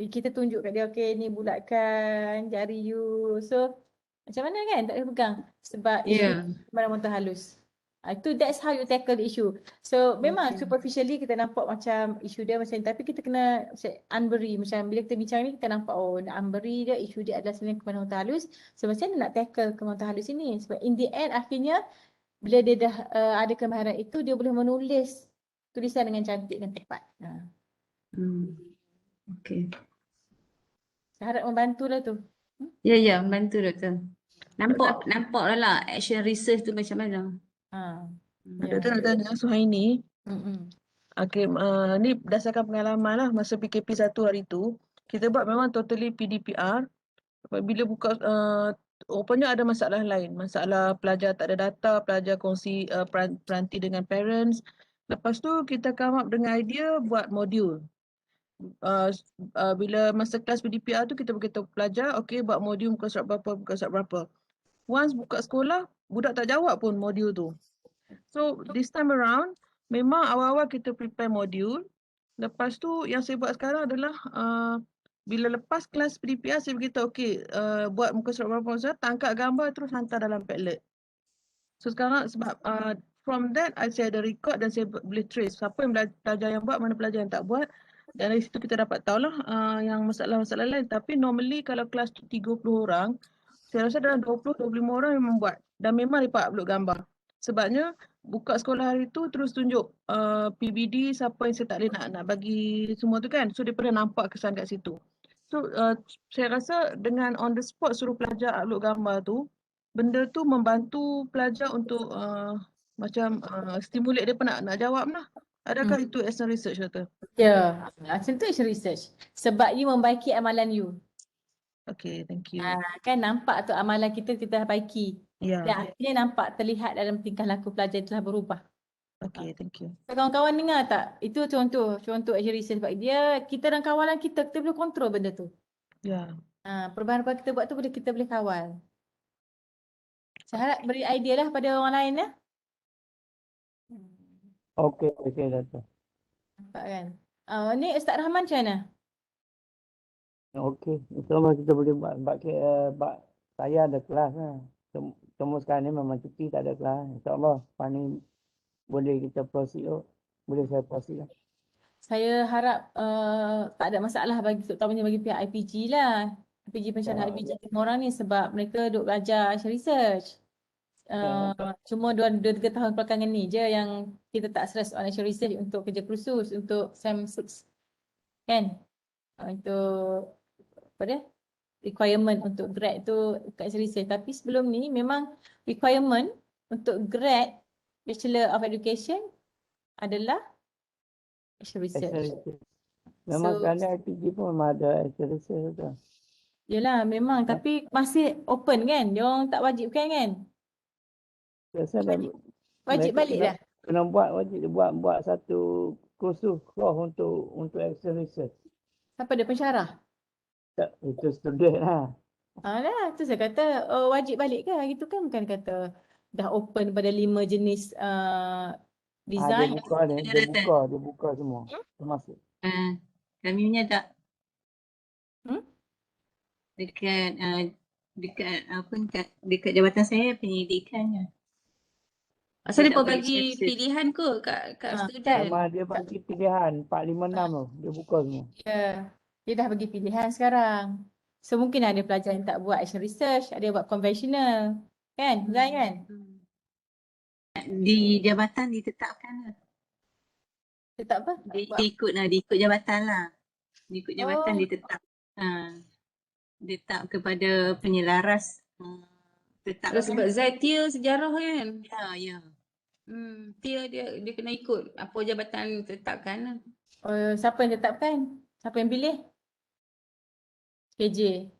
Kita tunjuk kat dia, okay ni bulatkan jari you. So macam mana kan tak boleh pegang. Sebab isu kemahiran motor halus. That's how you tackle the issue. So memang superficially kita nampak macam isu dia macam ni. Tapi kita kena unbury. Macam bila kita bincang ni kita nampak unbury dia, isu dia adalah sebenarnya kemahiran motor halus. So macam mana nak tackle kemahiran motor halus ini? Sebab in the end akhirnya bila dia dah ada kemahiran itu, dia boleh menulis tulisan dengan cantik dan tepat. Okey. Saya harap membantu lah tu. Ya, ya, membantu Doktor. Nampak lah action research tu macam mana. Ha. Doktor nak tanya Suhaini. Okay, ni berdasarkan pengalaman lah masa PKP 1 hari tu, kita buat memang totally PDPR. Bila buka, rupanya ada masalah lain. Masalah pelajar tak ada data, pelajar kongsi peranti dengan parents. Lepas tu kita come up dengan idea buat modul. Bila masa kelas PDPR tu kita beritahu pelajar, okay buat modul muka surat berapa. Once buka sekolah, budak tak jawab pun modul tu. So this time around, memang awal-awal kita prepare modul. Lepas tu yang saya buat sekarang adalah bila lepas kelas PDPR saya beritahu okay, buat muka surat berapa, tangkap gambar terus hantar dalam Padlet. So sekarang sebab from that saya ada record dan saya boleh trace siapa yang pelajar yang buat, mana pelajar yang tak buat. Dan dari situ kita dapat tahulah yang masalah-masalah lain. Tapi normally kalau kelas tu 30 orang, saya rasa dalam 20-25 orang yang membuat. Dan memang mereka upload gambar. Sebabnya buka sekolah hari tu terus tunjuk PBD siapa yang saya tak boleh nak bagi semua tu kan. So dia pernah nampak kesan kat situ. So saya rasa dengan on the spot suruh pelajar upload gambar tu, benda tu membantu pelajar untuk macam stimulate dia nak jawab lah. Adakah itu as a research Doktor? Ya, macam tu action research. Sebab you membaiki amalan you. Okay, thank you. Kan nampak tu amalan kita baiki. Ya. Dan akhirnya nampak terlihat dalam tingkah laku pelajar itu telah berubah. Okay, thank you. Kawan-kawan dengar tak? Itu contoh action research sebab kita dan kawalan kita boleh kontrol benda tu. Ya. Perubahan-perubahan kita buat tu kita boleh kawal. Saya harap beri idea lah pada orang lain ya. Okey, Doktor. Nampak kan? Ni Ustaz Rahman macam mana? Okey, insyaAllah kita boleh buat saya ada kelas lah. Semua sekarang ni memang cuti, tak ada kelas. InsyaAllah lepas ni boleh kita proceed. Boleh saya proceed lah. Saya harap tak ada masalah terutamanya bagi pihak IPG lah. IPG pencarian IPG semua orang ni sebab mereka duk belajar research. Cuma 2-3 tahun belakangan ni je yang kita tak stress on action research untuk kerja kursus, untuk SEM 6 kan. Untuk apa dia? Requirement untuk grad tu kat action research. Tapi sebelum ni memang requirement untuk grad Bachelor of Education adalah action research. Memang sekarang ni IPG pun memang ada action research tu. Yelah memang tapi masih open kan. Dia orang tak wajib kan? Wajib balik dah. Kena wajib buat satu kursus untuk action research. Siapa dia pensyarah? Tak, itu student lah. Lah, tu saya kata wajib balik ke? Gitu kan bukan kata dah open pada 5 jenis design. Dia buka semua. Termasuk. Kami punya tak. Dekat jabatan saya pendidikannya. Asal dia bagi pilihan ke kat student? Memang dia bagi pilihan 4, 5, 6 tu. Dia buka semua. Ya. Dia dah bagi pilihan sekarang. So mungkin ada pelajar yang tak buat action research, ada yang buat konvensional. Kan? Zai kan? Di jabatan ditetapkan lah. Tetap apa? Diikut jabatan lah. Diikut jabatan ditetap. Tetap kepada penyelaras. Tetap sebab Zai tier sejarah kan? Ya. Tier dia kena ikut apa jabatan tetapkan lah. Siapa yang tetapkan? Siapa yang pilih? KJ.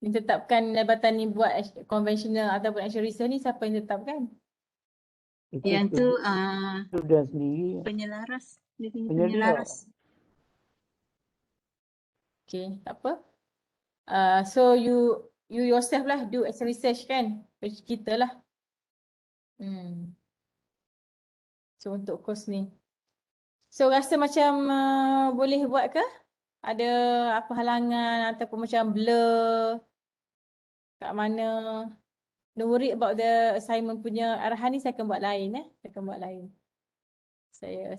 Yang tetapkan jabatan ni buat konvensional ataupun action research ni siapa yang tetapkan? Yang tu student sendiri. Penyelaras. Dia punya penyelaras. Okay, tak apa. So you yourself lah do action research kan? Kita lah. So untuk course ni. So rasa macam boleh buat ke? Ada apa halangan ataupun macam blur kat mana? Don't worry about the assignment punya arahan ni saya akan buat lain Saya akan buat lain. Saya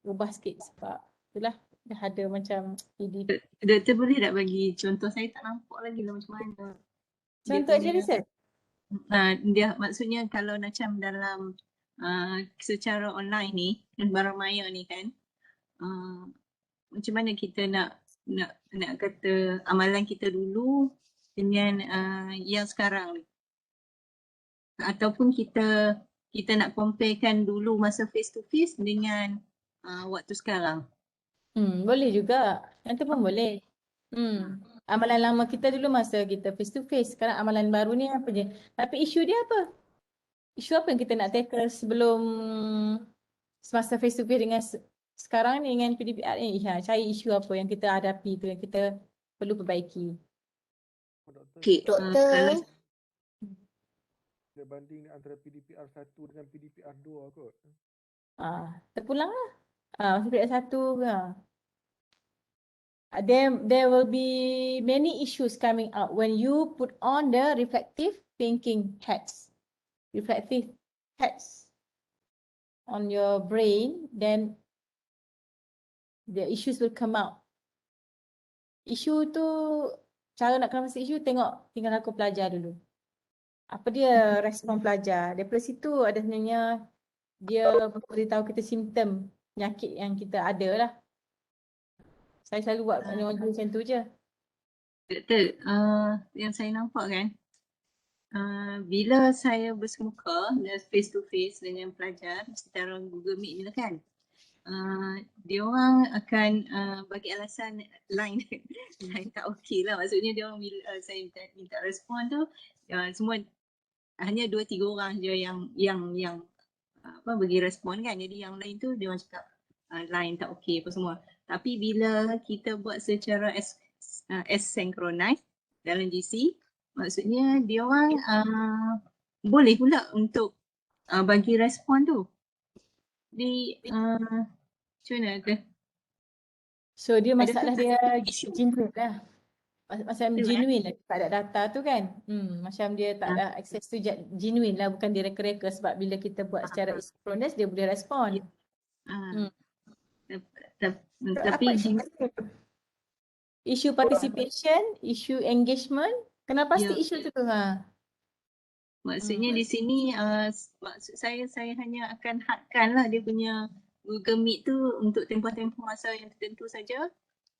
ubah sikit sebab itulah dah ada macam PDP. Doktor boleh tak bagi contoh? Saya tak nampak lagi lah macam mana. Contoh action research? Dia maksudnya kalau macam dalam secara online ni, barang maya ni kan, macam mana kita nak kata amalan kita dulu dengan yang sekarang ni, ataupun kita nak comparekan dulu masa face to face dengan waktu sekarang. Boleh juga. Yang tu pun boleh. Amalan lama kita dulu masa kita face to face. Sekarang amalan baru ni apa je. Tapi isu dia apa? Isu apa yang kita nak tackle sebelum semasa face to face dengan sekarang ni dengan PDPR ni? Cari isu apa yang kita hadapi tu yang kita perlu perbaiki. Okay, Doktor, Ada banding antara PDPR 1 dengan PDPR 2 kot. Terpulang lah. Masa PDPR 1 there will be many issues coming out when you put on the reflective thinking hats. Reflective hats on your brain, then the issues will come out. Isu tu, cara nak kenal pasal isu, tinggal aku pelajar dulu. Apa dia respon pelajar. Daripada situ ada sebenarnya dia beritahu kita simptom penyakit yang kita ada lah. Saya selalu buat macam tu je. Doktor, yang saya nampak kan, bila saya bersemuka dan face to face dengan pelajar secara Google Meet ni lah kan, dia orang akan bagi alasan line tak okey lah. Maksudnya dia orang bila saya minta respon tu, semua hanya 2-3 orang je yang bagi respon kan. Jadi yang lain tu dia orang cakap line tak okey apa semua. Tapi bila kita buat secara asynchronous dalam GC, maksudnya dia orang boleh pula untuk bagi respon tu. Di macam mana tu? So dia masalah dia isu. genuine lah. Macam Betul, genuine lah, tak ada data tu kan. Macam dia tak ada access tu genuine lah, bukan dia reka-reka sebab bila kita buat secara asynchronous dia boleh respon. Tapi Isu participation, isu engagement, kena pasti isu tu. Maksudnya di sini maksud saya hanya akan hadkan lah dia punya Google Meet tu untuk tempoh-tempoh masa yang tertentu saja.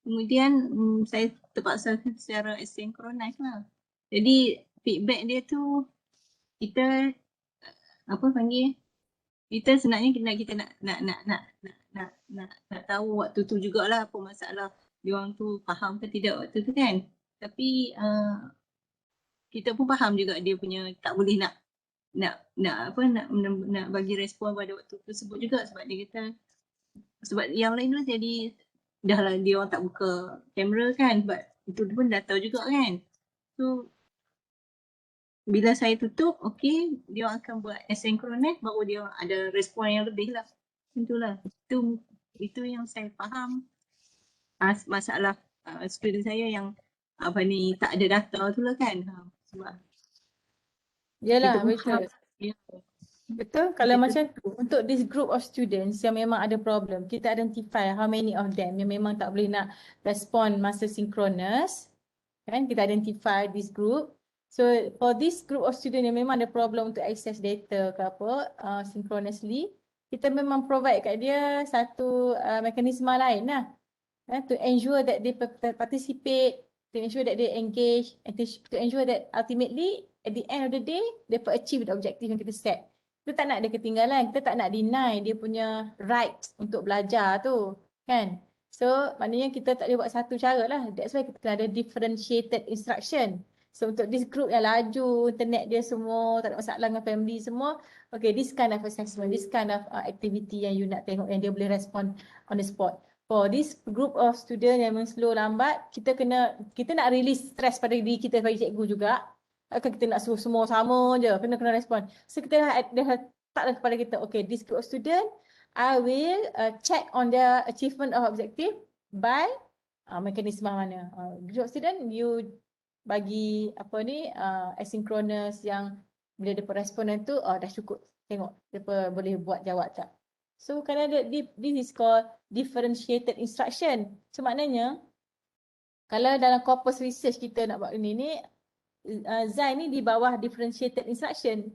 Kemudian saya terpaksa secara asynchronous lah. Jadi feedback dia tu kita kita sebenarnya kita nak tahu waktu tu jugalah apa masalah dia orang tu faham ke tidak waktu tu kan. Tapi kita pun faham juga dia punya tak boleh nak bagi respon pada waktu tersebut juga sebab dia kata sebab yang lain tu jadi dah lah dia orang tak buka kamera kan, sebab itu pun dah tahu juga kan. So bila saya tutup, okey, dia orang akan buat asynchronous baru dia ada respon yang lebih lah. Itulah. Itu yang saya faham masalah student saya yang tak ada data tu lah kan. Sebab Yalah, betul. Ya. Betul, kalau macam tu, untuk this group of students yang memang ada problem, kita identify how many of them yang memang tak boleh nak respond masa synchronous, kan? Kita identify this group. So for this group of student yang memang ada problem untuk access data ke apa, synchronously, kita memang provide kat dia satu mekanisme lain lah, to ensure that they participate, to ensure that they engage, and to ensure that ultimately at the end of the day, they achieve the objective yang kita set. Kita tak nak dia ketinggalan, kita tak nak deny dia punya right untuk belajar tu, kan? So, maknanya kita tak boleh buat satu cara lah. That's why kita kena ada differentiated instruction. So, untuk this group yang laju, internet dia semua, tak ada masalah dengan family semua, okay, this kind of assessment, this kind of activity yang you nak tengok yang dia boleh respond on the spot. For this group of student yang memang slow lambat, kita nak release stress pada diri kita sebagai cikgu juga. Kan kita nak suruh semua sama je, kena respon. So kita dah letaklah kepada kita, okay, this group of student, I will check on their achievement of objective by mekanisme mana. Group of student, you bagi asynchronous yang bila dia responden tu, dah cukup. Tengok, dia boleh buat jawab tak. So kadang this is called differentiated instruction. So maknanya, kalau dalam corpus research kita nak buat ni, Zai ni di bawah differentiated instruction.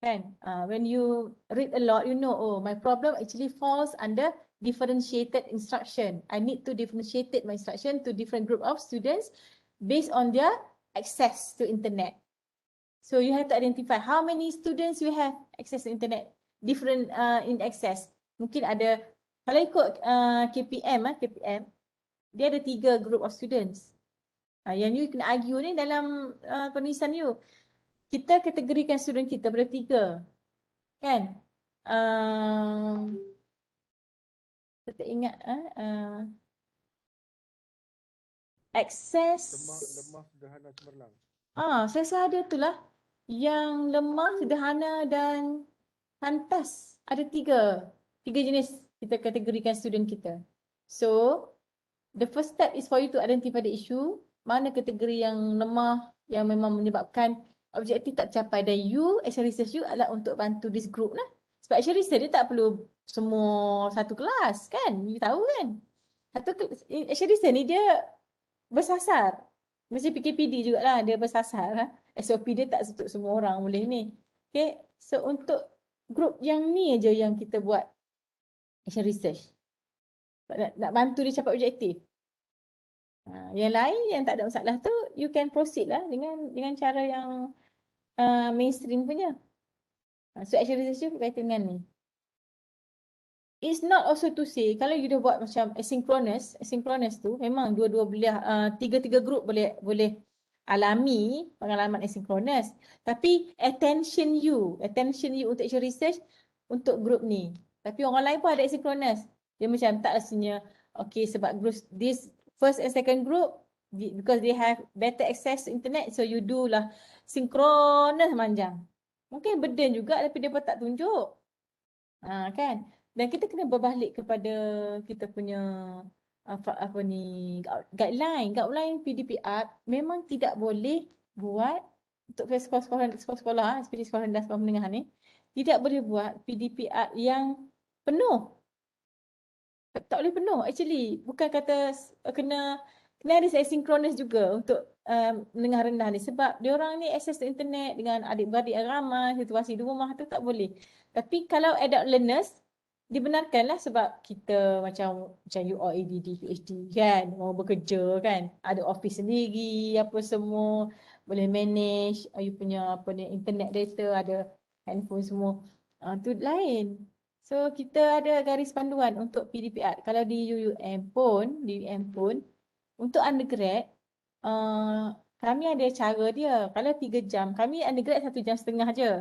Kan? When you read a lot, you know, oh, my problem actually falls under differentiated instruction. I need to differentiate my instruction to different group of students based on their access to internet. So you have to identify how many students you have access to internet, different in access. Mungkin ada, kalau ikut KPM, dia ada 3 group of students. Yang you kena argue ni dalam penulisan you. Kita kategorikan student kita pada 3. Kan? Saya tak ingat. Access. Lemah, sederhana, cemerlang. Saya rasa ada tu lah. Yang lemah, sederhana dan pantas. Ada 3 jenis kita kategorikan student kita. So, the first step is for you to identify the issue. Mana kategori yang lemah, yang memang menyebabkan objektif tak tercapai. Dan you, action research you adalah untuk bantu this group lah. Sebab action research dia tak perlu semua satu kelas kan. You tahu kan. Action research ni dia bersasar. Macam PKPD jugalah dia bersasar. SOP dia tak untuk semua orang boleh ni. Okay. So untuk group yang ni aja yang kita buat action research. Nak bantu dia capai objektif. Yang lain yang tak ada masalah tu you can proceed lah dengan cara yang mainstream punya. So action research tu berkaitan dengan ni. It's not also to say kalau you dah buat macam asynchronous tu memang dua-dua belah tiga-tiga group boleh alami pengalaman asynchronous. Tapi attention you untuk action research untuk group ni. Tapi orang lain pun ada asynchronous. Dia macam tak rasanya okay sebab group this first and second group because they have better access to internet so you do lah synchronous panjang. Mungkin burden juga tapi dia pun tak tunjuk. Kan? Dan kita kena berbalik kepada kita punya guideline PDPR memang tidak boleh buat untuk sekolah seperti sekolah rendah sekolah menengah ni tidak boleh buat PDPR yang penuh. Tak boleh penuh actually. Bukan kata kena ada asynchronous juga untuk menengah rendah ni sebab diorang ni access to internet dengan adik-beradik yang ramai, situasi di rumah tu tak boleh. Tapi kalau adult learners dibenarkanlah sebab kita macam you all ADD, PhD kan, mau bekerja kan, ada office sendiri, apa semua, boleh manage, you punya internet data, ada handphone semua, tu lain. So kita ada garis panduan untuk PDPR. Kalau di UUM pun, untuk undergrad, kami ada cara dia. Kalau 3 jam, kami undergrad 1 jam setengah je.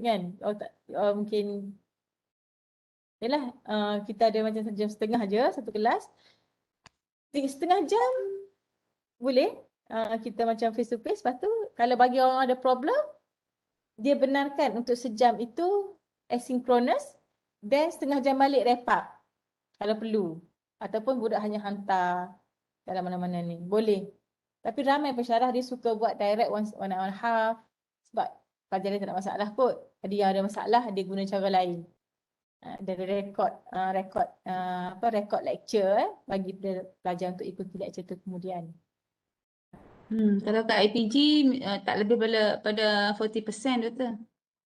Kan? Mungkin yalah, kita ada macam 1 jam setengah je satu kelas. 1/2 jam boleh kita macam face to face. Lepas tu kalau bagi orang ada problem, dia benarkan untuk sejam itu asynchronous dan 1/2 jam balik wrap up kalau perlu. Ataupun budak hanya hantar dalam mana-mana ni. Boleh. Tapi ramai pensyarah dia suka buat direct one and a half sebab pelajar dia tak ada masalah kot. Jadi yang ada masalah dia guna cara lain. Dia record lecture bagi pelajar untuk ikuti lecture tu kemudian. Kalau kat IPG tak lebih pada 40% betul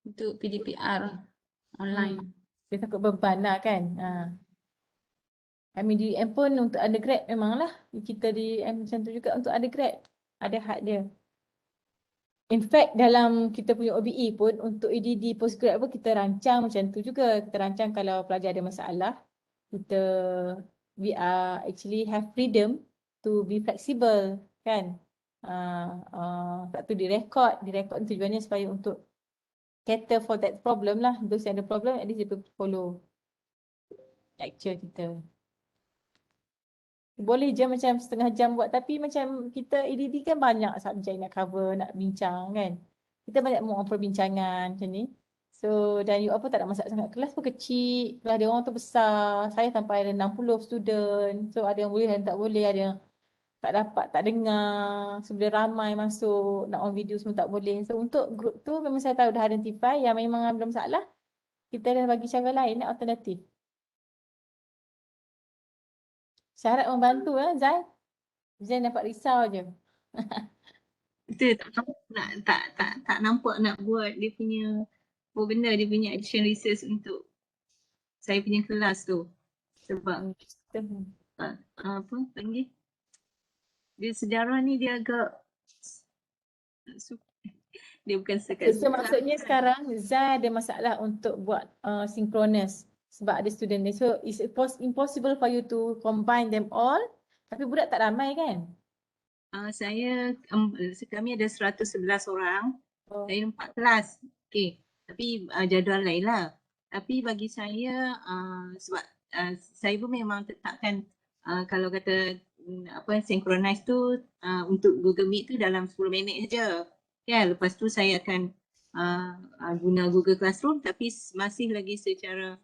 untuk PDPR online. Dia takut beban lah kan. Kami di UM pun untuk undergrad memanglah kita di UM macam tu juga untuk undergrad ada had dia. In fact dalam kita punya OBE pun untuk EDD postgrad pun kita rancang macam tu juga. Kita rancang kalau pelajar ada masalah, we are actually have freedom to be flexible kan. Sebab tu direkod tujuannya supaya untuk cater for that problem lah. Those yang ada problem at least dia follow lecture kita. Boleh je macam 1/2 jam buat tapi macam kita EDD kan banyak subjek nak cover, nak bincang kan. Kita banyak more perbincangan macam ni. So dan you apa tak ada masalah sangat. Kelas pun kecil, kelas dia orang tu besar. Saya sampai ada 60 student. So ada yang boleh dan tak boleh, ada yang tak dapat, tak dengar. So bila ramai masuk, nak on video semua tak boleh. So untuk group tu memang saya tahu dah identify yang memang ada masalah. Kita dah bagi cara lain, alternatif. Syarat membantu Zai. Zai dapat risau je. Kita tak nampak nak buat dia punya apa benda, dia punya action research untuk saya punya kelas tu. Sebab apa panggil, dia sejarah ni dia agak dia bukan sekat So maksudnya sekarang Zai ada masalah untuk buat synchronous sebab ada student dia. So it's impossible for you to combine them all. Tapi budak tak ramai kan? Kami ada 111 orang. Oh. Saya 4 kelas. Okey. Tapi jadual lain lah. Tapi bagi saya sebab saya pun memang tetapkan kalau kata synchronize tu untuk Google Meet tu dalam 10 minit saja. Ya, lepas tu saya akan guna Google Classroom tapi masih lagi secara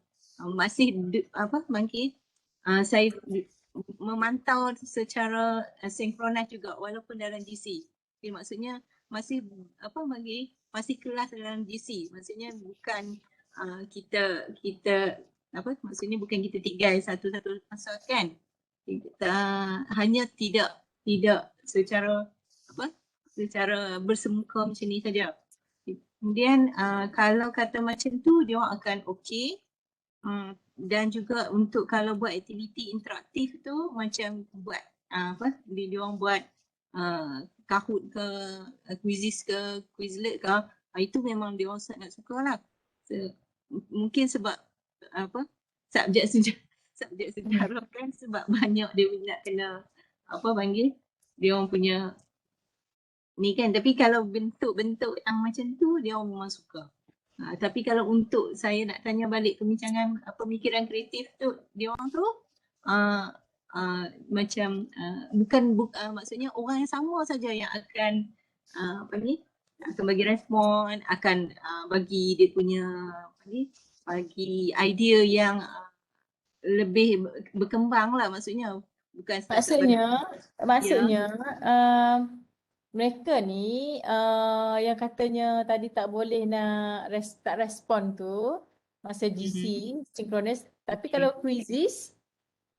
saya memantau secara synchronize juga walaupun dalam GC. Okay, maksudnya masih masih kelas dalam GC. Maksudnya bukan kita maksudnya bukan kita tinggal satu-satu masa kan. Kita hanya tidak secara secara bersemuka macam ni saja. Kemudian kalau kata macam tu dia orang akan okey. Dan juga untuk kalau buat aktiviti interaktif tu macam buat dia orang buat Kahoot ke Quizizz ke Quizlet ke itu memang dia orang sangat suka lah. Mungkin sebab subjek sejarah kan, sebab banyak dia nak kena dia orang punya ni kan. Tapi kalau bentuk-bentuk yang macam tu dia orang memang suka. Tapi kalau untuk saya nak tanya balik pembincangan pemikiran kreatif tu dia orang tu maksudnya orang yang sama saja yang akan akan bagi respon, akan bagi dia punya bagi idea yang lebih berkembang lah, maksudnya bukan maksudnya mereka ni yang katanya tadi tak boleh nak tak respon tu masa GC synchronous, tapi kalau Quizizz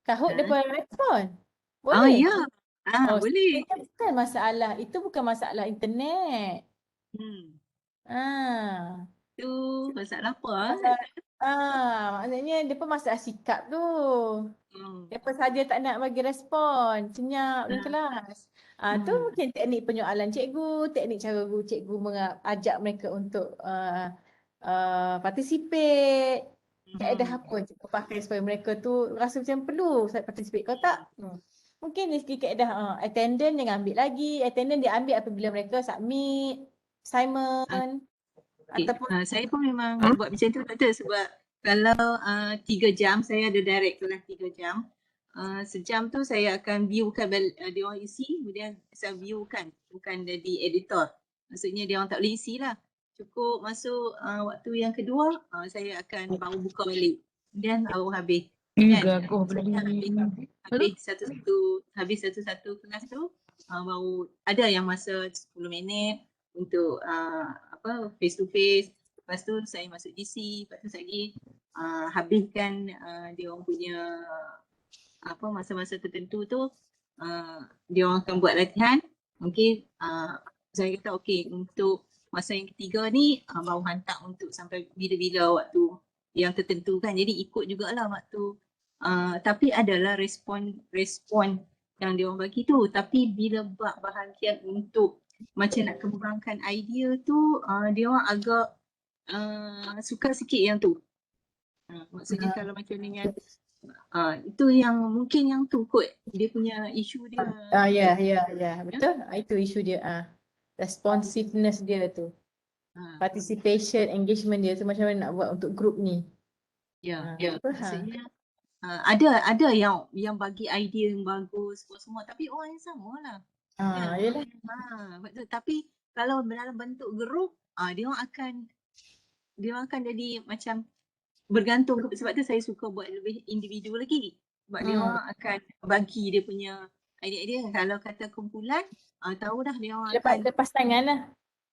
Kahoot dia boleh respon. Boleh. Boleh. Itu bukan masalah, itu bukan masalah internet. Tu masalah apa? Maksudnya dia pun masalah sikap tu. Siapa saja tak nak bagi respon, senyap dalam kelas. Tu mungkin teknik penyoalan cikgu, teknik cara cikgu mengajak mereka untuk participate. Kaedah apa cikgu pakai supaya mereka tu rasa macam perlu saya participate. Kalau tak, mungkin dari segi kaedah attendance jangan ambil lagi. Attendance dia ambil apabila mereka submit assignment. Ataupun saya pun memang buat macam tu betul, sebab kalau 3 jam saya ada direct kelas 3 jam. Sejam tu saya akan viewkan dia orang isi, kemudian saya viewkan, bukan jadi editor. Maksudnya dia orang tak boleh isi lah. Cukup masuk waktu yang kedua saya akan baru buka balik. Kemudian baru habis. Habis satu-satu kelas tu baru ada yang masa 10 minit untuk face to face. Lepas tu saya masuk GC, lepas tu saya lagi habiskan dia orang punya masa-masa tertentu tu dia orang akan buat latihan. Mungkin saya kata okey, untuk masa yang ketiga ni baru hantar untuk sampai bila-bila waktu yang tertentu kan. Jadi ikut jugalah waktu. Tapi adalah respon yang dia orang bagi tu. Tapi bila buat bahagian untuk macam nak kembangkan idea tu dia orang agak suka sikit yang tu. Maksudnya kalau macam dengan itu yang mungkin yang tu kot dia punya isu dia. Ya, betul. Itu isu dia. Responsiveness dia tu. Participation, engagement dia tu macam mana nak buat untuk group ni. Maksudnya ada yang bagi idea yang bagus semua, tapi orang yang sama lah. Yalah. Betul. Tapi kalau dalam bentuk group dia orang akan jadi macam bergantung, sebab tu saya suka buat lebih individu lagi. Sebab dia orang akan bagi dia punya idea-idea. Kalau kata kumpulan tahu dah dia orang lepas tangan lah.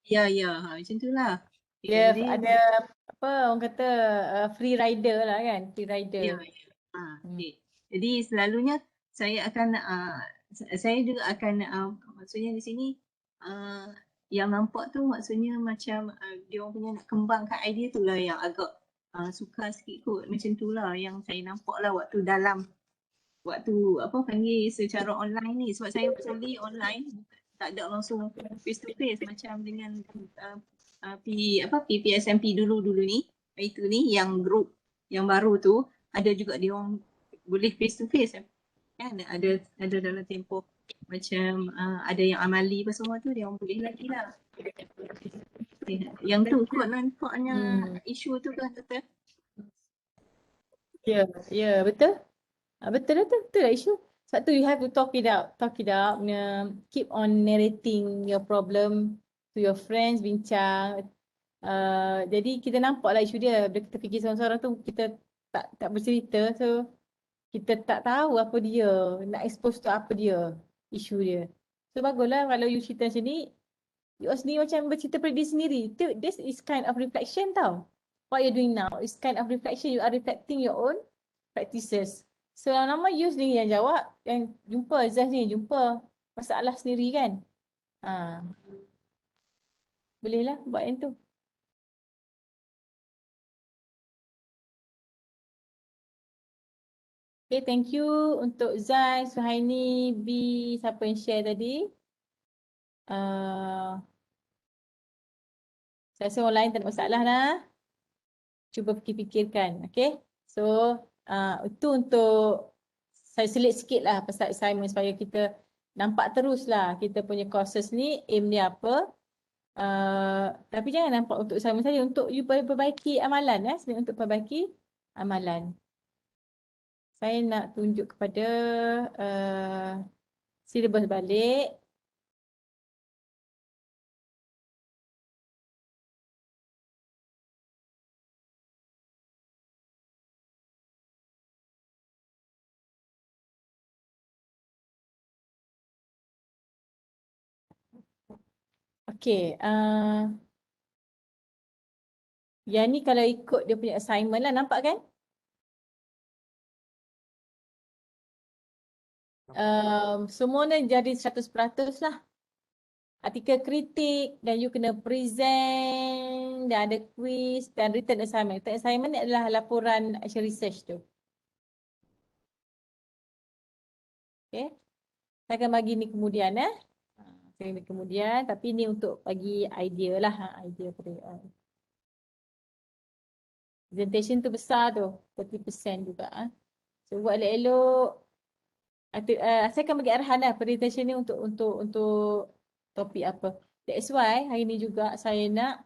Ya, macam tu lah. Dia ada orang kata free rider lah kan, free rider. Okay. Jadi selalunya saya akan saya juga akan maksudnya di sini yang nampak tu maksudnya macam dia orang punya nak kembangkan idea tu lah yang agak suka sikit kot, macam tu lah yang saya nampak lah waktu apa panggil secara online ni, sebab saya solely online, tak ada langsung face to face macam dengan PPSMP dulu ni. Itu ni yang group yang baru tu ada juga dia orang boleh face to face kan, ada dalam tempoh macam ada yang amali apa semua tu dia orang boleh lagi lah. Yang tu kot nampaknya isu tu kan betul. Ya, betul. Betul lah isu. Sebab tu you have to talk it out, keep on narrating your problem to your friends, bincang. Jadi kita nampak lah isu dia. Bila kita fikir seorang-seorang tu kita tak bercerita, so kita tak tahu apa dia, nak expose tu apa dia, isu dia. So baguslah kalau you cerita macam ni, you sendiri macam bercerita pada diri sendiri. This is kind of reflection tau. What you're doing now is kind of reflection. You are reflecting your own practices. So nama you sendiri yang jawab, yang jumpa Zaz ni, jumpa masalah sendiri kan. Bolehlah buat yang tu. Okay, thank you untuk Zai, Suhaini, B, siapa yang share tadi. Saya rasa orang lain tak ada masalah lah. Cuba fikir-fikirkan, okay. So, itu untuk saya selit sikit lah pasal assignment supaya kita nampak terus lah kita punya courses ni, aim dia apa. Tapi jangan nampak untuk assignment saja, untuk you perbaiki amalan sebenarnya untuk perbaiki amalan. Saya nak tunjuk kepada syllabus balik. Okay, yang ni kalau ikut dia punya assignment lah, nampak kan? Semua ni jadi 100% lah. Artikel kritik dan you kena present dan ada quiz dan written assignment. Written assignment ni adalah laporan action research tu. Okay. Saya akan bagi ni kemudian saya bagi kemudian, tapi ni untuk bagi idea lah, idea pada presentation tu besar tu, 30% juga. So buat elok-elok. Saya akan bagi arahan lah presentation ni untuk topik apa. That's why hari ni juga saya nak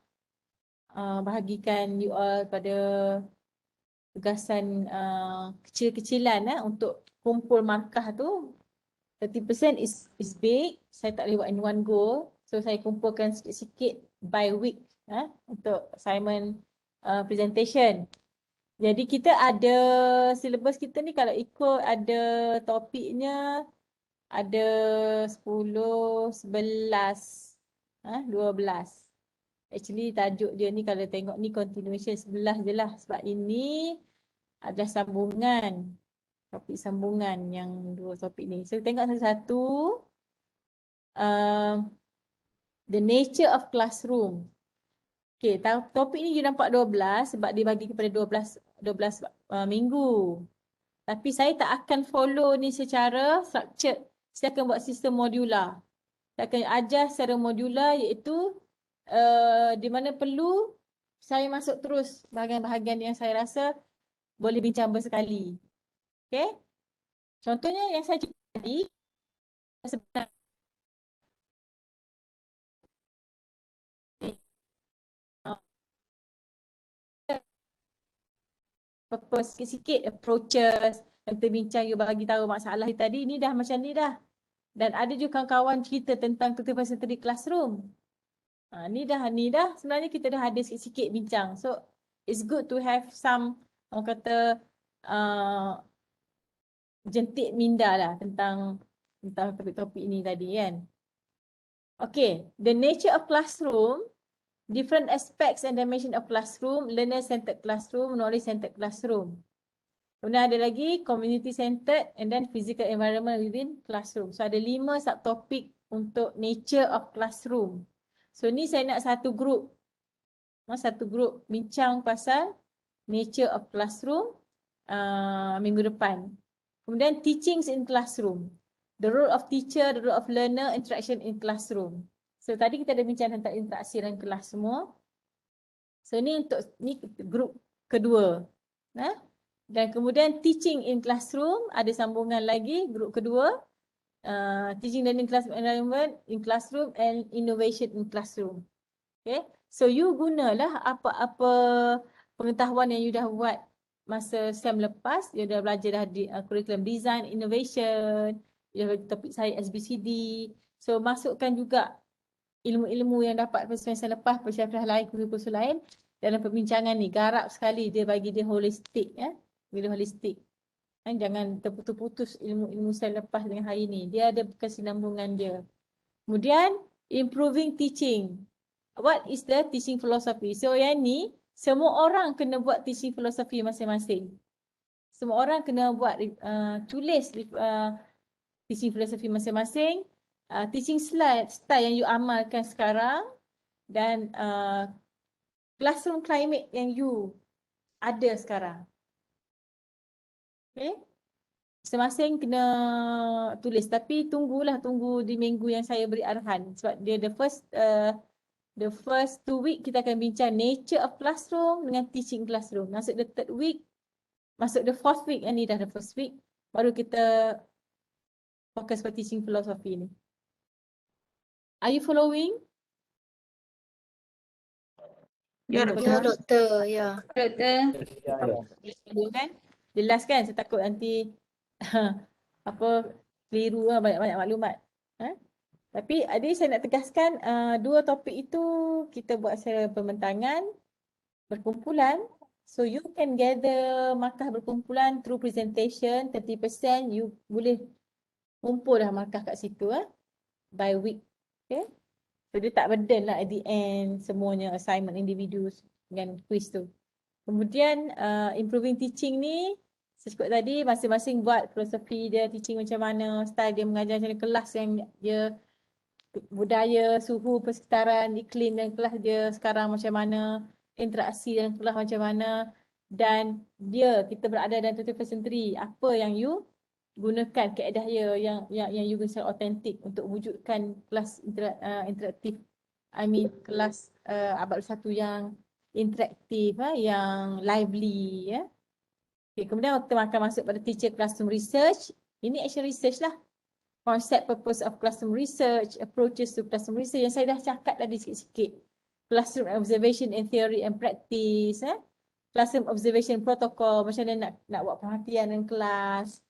bahagikan you all pada tugasan kecil-kecilan untuk kumpul markah tu. 30% is big. Saya tak boleh buat in one go. So saya kumpulkan sikit-sikit by week untuk assignment presentation. Jadi kita ada syllabus kita ni kalau ikut ada topiknya ada 10, 11, 12. Actually tajuk dia ni kalau tengok ni continuation 11 je lah sebab ini adalah sambungan. Topik sambungan yang dua topik ni. So tengok satu-satu. The nature of classroom. Okay, topik ni you nampak 12 sebab dia bagi kepada 12 minggu. Tapi saya tak akan follow ni secara structured. Saya akan buat sistem modular. Saya akan ajar secara modular iaitu di mana perlu saya masuk terus bahagian-bahagian yang saya rasa boleh bincang bersekali. Okay. Contohnya yang saya cakap tadi sebenarnya sikit-sikit approaches yang terbincang you bagi tahu masalah tadi ni dah macam ni dah. Dan ada juga kawan-kawan cerita tentang tutor-facilitator classroom. Ni dah sebenarnya kita dah ada sikit-sikit bincang. So it's good to have some orang kata jentik minda lah tentang topik-topik ini tadi kan. Okay, the nature of classroom, different aspects and dimension of classroom, learner-centered classroom, knowledge-centered classroom. Kemudian ada lagi community-centered and then physical environment within classroom. So ada 5 subtopik untuk nature of classroom. So ni saya nak satu group bincang pasal nature of classroom minggu depan. Kemudian teachings in classroom. The role of teacher, the role of learner, interaction in classroom. So tadi kita ada bincang tentang interaksi dalam kelas semua. So ni group kedua. Dan kemudian teaching in classroom, ada sambungan lagi group kedua. Teaching learning classroom environment in classroom and innovation in classroom. Okay. So you gunalah apa-apa pengetahuan yang you dah buat masa SEM lepas. You dah belajar dah di curriculum design, innovation, you dah topik saya SBCD. So masukkan juga ilmu-ilmu yang dapat pada semester lepas, persyaratan lain, kursus lain dalam perbincangan ni. Garap sekali, dia bagi dia holistik ya. Bila holistik. Jangan terputus-putus ilmu-ilmu saya lepas dengan hari ni. Dia ada kesinambungan dia. Kemudian improving teaching. What is the teaching philosophy? So yang ni semua orang kena buat teaching philosophy masing-masing. Semua orang kena buat tulis teaching philosophy masing-masing. Teaching style yang you amalkan sekarang dan classroom climate yang you ada sekarang. Okay. Masing-masing kena tulis, tapi tunggu di minggu yang saya beri arahan sebab dia the first 2 week kita akan bincang nature of classroom dengan teaching classroom. Masuk the 3rd week, masuk the 4th week, ni dah the first week, baru kita fokus pada teaching philosophy ni. Are you following? Ya, Ya, doktor. Ya. Doktor. Kan? Jelas kan? Saya takut nanti keliru lah, banyak-banyak maklumat. Tapi adik saya nak tegaskan 2 topik itu kita buat secara pembentangan, berkumpulan. So you can gather markah berkumpulan through presentation, 30% you boleh kumpul dah markah kat situ by week. Okay. So dia tak burden lah at the end semuanya assignment individu dengan quiz tu. Kemudian improving teaching ni, saya sebut tadi masing-masing buat filosofi dia, teaching macam mana, style dia mengajar macam mana, kelas yang dia, budaya, suhu, persekitaran, iklim dan kelas dia sekarang macam mana, interaksi dalam kelas macam mana, dan kita berada dalam 21st century, apa yang you gunakan kaedah dia yang you guna secara autentik untuk wujudkan kelas interaktif, kelas abad 21 yang interaktif, yang lively ya. Okay, kemudian kita akan masuk pada teacher classroom research. Ini action research lah. Concept, purpose of classroom research, approaches to classroom research yang saya dah cakap tadi sikit-sikit. Classroom observation and theory and practice. Classroom observation protocol, macam mana nak buat perhatian dalam kelas.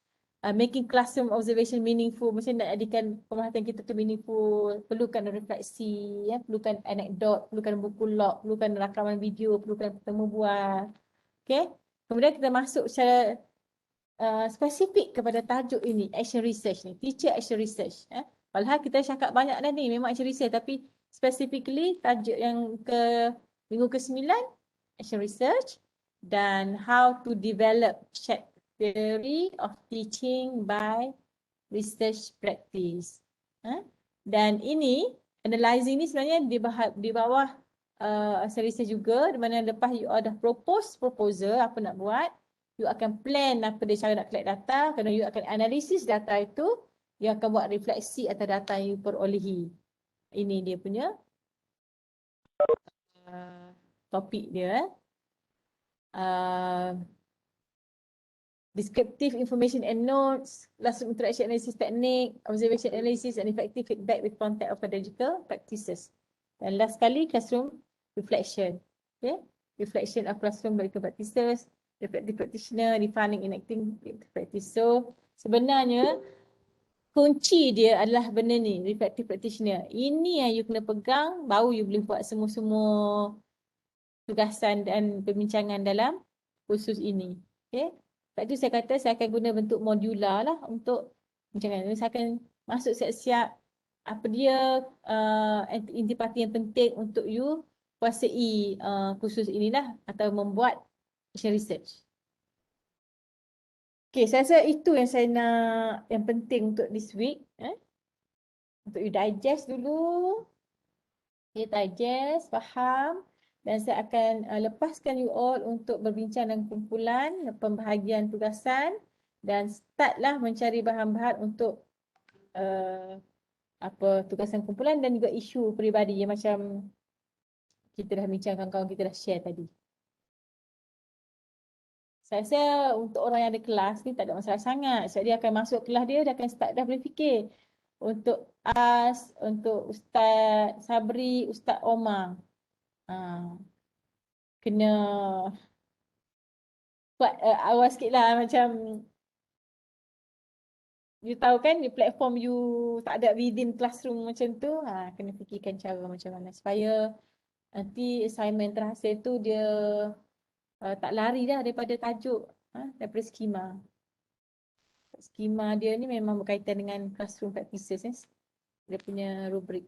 Making classroom observation meaningful, macam nak jadikan pemerhatian kita tu meaningful. Perlukan refleksi, perlukan anekdot, perlukan buku log, perlukan rakaman video, perlukan temu bual. Okay. Kemudian kita masuk secara spesifik kepada tajuk ini, action research ni, teacher action research. Padahal kita cakap banyak dah ni, memang action research, tapi specifically tajuk yang minggu ke-9, action research, dan how to develop shared theory of teaching by research practice. Dan ini, analyzing ni sebenarnya di bawah research juga, di mana lepas you ada proposal apa nak buat, you akan plan apa dia cara nak collect data, kerana you akan analisis data itu, you akan buat refleksi atas data yang you perolehi. Ini dia punya topik dia. Descriptive information and notes, classroom interaction analysis technique, observation analysis and effective feedback with context of pedagogical practices. Dan last sekali, classroom reflection. Okay? Reflection of classroom pedagogical practices, reflective practitioner, defining and enacting practice. So, sebenarnya kunci dia adalah benda ni, reflective practitioner. Ini yang you kena pegang, baru you boleh buat semua-semua tugasan dan perbincangan dalam kursus ini. Okay? Sebab itu saya kata saya akan guna bentuk modular lah untuk perbincangan. Saya akan masuk siap-siap apa dia intipati yang penting untuk you kuasai kursus inilah atau membuat action research. Okay, saya rasa itu yang saya nak, yang penting untuk this week. Untuk you digest dulu. Okay, digest, faham. Dan saya akan lepaskan you all untuk berbincang dengan kumpulan, pembahagian tugasan dan startlah mencari bahan-bahan untuk tugasan kumpulan dan juga isu peribadi yang macam kita dah bincang, kawan-kawan kita dah share tadi. Saya rasa untuk orang yang ada kelas ni tak ada masalah sangat. Sebab dia akan masuk kelas dia akan start dah boleh fikir. Untuk As, untuk Ustaz Sabri, Ustaz Omar. Kena buat awal sikit lah macam you tahu kan di platform you tak ada within classroom macam tu. Kena fikirkan cara macam mana supaya nanti assignment terakhir tu dia tak lari dah daripada tajuk, daripada skema. Skema dia ni memang berkaitan dengan classroom practices, dia punya rubrik.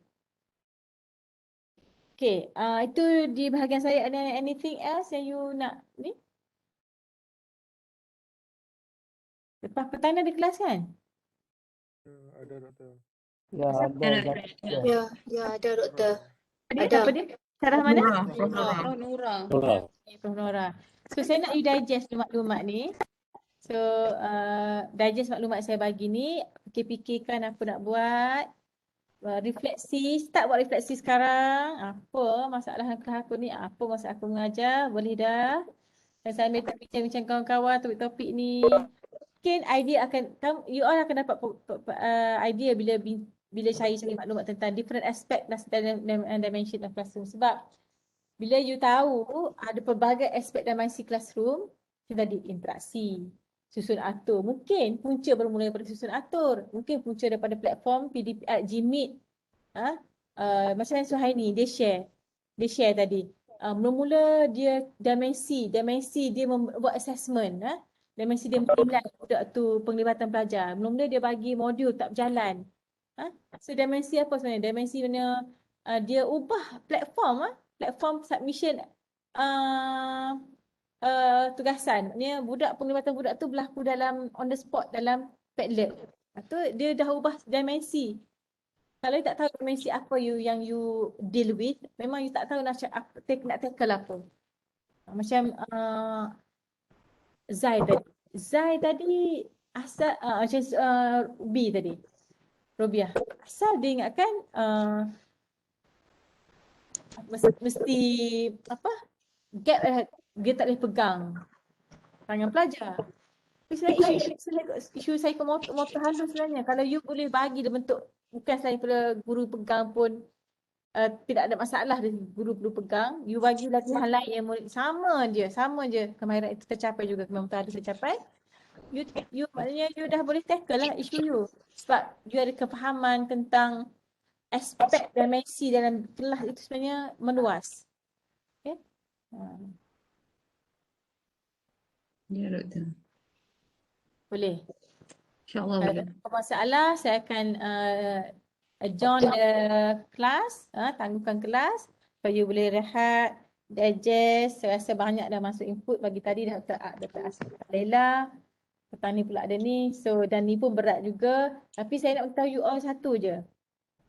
Okay, itu di bahagian saya. Ada anything else yang you nak ni? Lepas petang ada kelas kan? Ada doktor. Ya, ada doktor. Ada. Apa dia? Syarah mana? Nura. Prof Nora. So saya nak you digest maklumat ni. So digest maklumat saya bagi ni. Fikir-fikirkan apa nak buat. Refleksi, start buat refleksi sekarang. Apa masalah kelas aku ni? Apa masalah aku mengajar? Boleh dah. Dan saya minta bincang-bincang kawan-kawan topik-topik ni. Mungkin idea akan, you all akan dapat idea bila cari maklumat tentang different aspect dan dimension of classroom. Sebab bila you tahu ada pelbagai aspek dimensi classroom, kita ada interaksi, susun atur. Mungkin punca bermula daripada susun atur. Mungkin punca daripada platform PDP, Gmeet. Macam yang Suhaini, dia share tadi. Mula-mula dia dimensi dia buat assessment. Dimensi dia menilai budak tu penglibatan pelajar. Mula-mula dia bagi modul tak berjalan. So dimensi apa sebenarnya? Dimensi mana dia ubah platform submission tugasan. Maknanya penglibatan budak tu berlaku dalam on the spot dalam Padlet. Tu dia dah ubah dimensi. Kalau you tak tahu dimensi apa yang you deal with, memang you tak tahu nak tackle apa. Macam Zai tadi asal macam B tadi. Robiah. Asal dia ingatkan mesti gap dia tak boleh pegang tangan pelajar. Isu psikomotor halus sebenarnya. Kalau you boleh bagi dia bentuk bukan selain pada guru pegang pun tidak ada masalah dia guru perlu pegang. You bagi latihan lain yang sama je kemahiran itu tercapai juga, kemampuan itu tercapai. You maknanya you dah boleh tackle lah isu you. Sebab you ada kefahaman tentang aspek dimensi dalam kelas itu sebenarnya meluas. Okay? Ya, doktor. Boleh. InsyaAllah boleh. Kalau masalah saya akan adjourn the class, tangguhkan kelas supaya you boleh rehat, digest. Saya rasa banyak dah masuk input pagi tadi dah Dr. Asma Laila. Petang ni pula ada ni. So dan ni pun berat juga. Tapi saya nak beritahu you all satu je.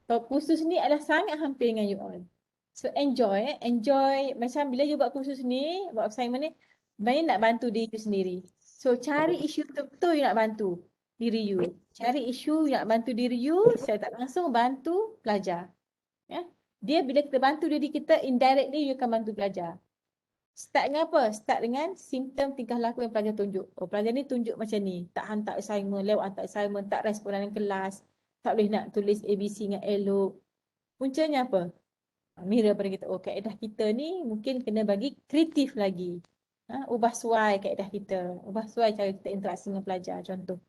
Kursus ni adalah sangat hampir dengan you all. So enjoy macam bila you buat kursus ni, buat assignment ni, banyak nak bantu diri you sendiri. So cari isu betul-betul you nak bantu diri you. Cari isu yang nak bantu diri you, saya tak langsung bantu pelajar. Ya. Dia bila kita bantu diri kita, indirectly you akan bantu pelajar. Start dengan apa? Start dengan simptom tingkah laku yang pelajar tunjuk. Oh, pelajar ni tunjuk macam ni. Tak hantar assignment, lewat hantar assignment, tak respon dalam kelas, tak boleh nak tulis ABC dengan elok. Puncanya apa? Mirror pada kita. Oh, kaedah kita ni mungkin kena bagi kreatif lagi. Ubah suai kaedah kita. Ubah suai cara kita interaksi dengan pelajar, contoh.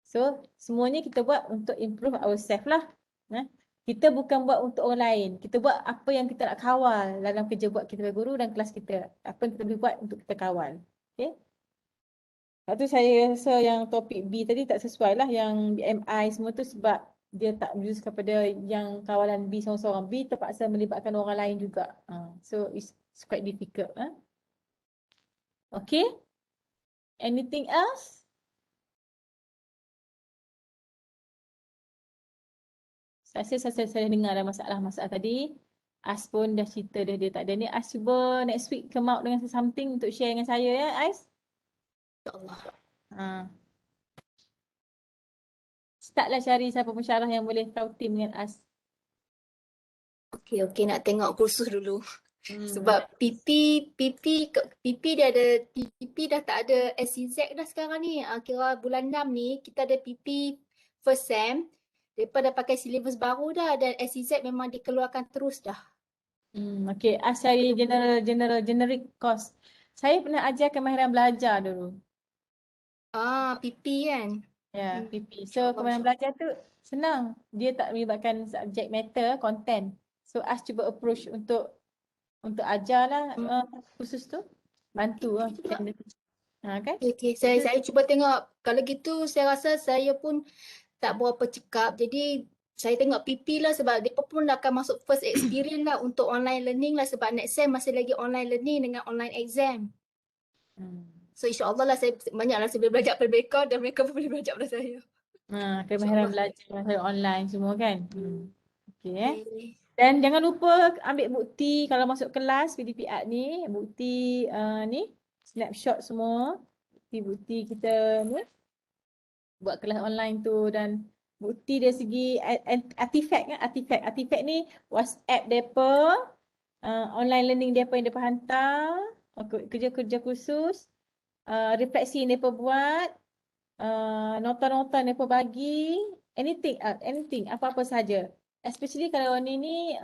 So, semuanya kita buat untuk improve ourselves lah. Kita bukan buat untuk orang lain. Kita buat apa yang kita nak kawal dalam kerja buat kita sebagai guru dan kelas kita. Apa yang kita boleh buat untuk kita kawal. Okay? Lepas tu saya rasa yang topik B tadi tak sesuai lah. Yang BMI semua tu sebab dia tak berjus kepada yang kawalan B seorang-seorang. B terpaksa melibatkan orang lain juga. So, it's quite difficult. Okay? Anything else? Saya dengar ada masalah-masalah tadi. Ais pun dah cerita dia tak ada ni. Ais cuba next week come out dengan something untuk share dengan saya ya Ais. InsyaAllah. Ha. Startlah cari siapa pensyarah yang boleh kau team dengan Ais. Okey, nak tengok kursus dulu. Hmm. Sebab PP dia ada, PP dah tak ada SCZ dah sekarang ni. Kira bulan 6 ni kita ada PP first sem. Mereka dah pakai syllabus baru dah dan SCZ memang dikeluarkan terus dah. Okay, Ais cari generic course. Saya pernah ajar kemahiran belajar dulu. PP kan? Ya, PP. So kemahiran belajar tu senang. Dia tak melibatkan subject matter, content. So Ais cuba approach untuk ajar lah khusus tu. Bantu lah. Kan? Okay, saya cuba tengok. Kalau gitu saya rasa saya pun tak berapa cekap. Jadi saya tengok PP lah sebab dia pun akan masuk first experience lah untuk online learning lah sebab next sem masih lagi online learning dengan online exam. So insyaAllah lah saya banyaklah saya boleh belajar pada mereka dan mereka pun boleh belajar pada saya. Kemahiran belajar masa online semua kan. Okay. Dan jangan lupa ambil bukti kalau masuk kelas PDPR ni, bukti ni snapshot semua. Bukti kita ni buat kelas online tu dan bukti dari segi artifact kan, artifact ni WhatsApp depa, online learning depa yang depa hantar, kerja-kerja khusus, refleksi yang depa buat, nota-nota yang depa bagi, anything, apa-apa saja. Especially kalau ni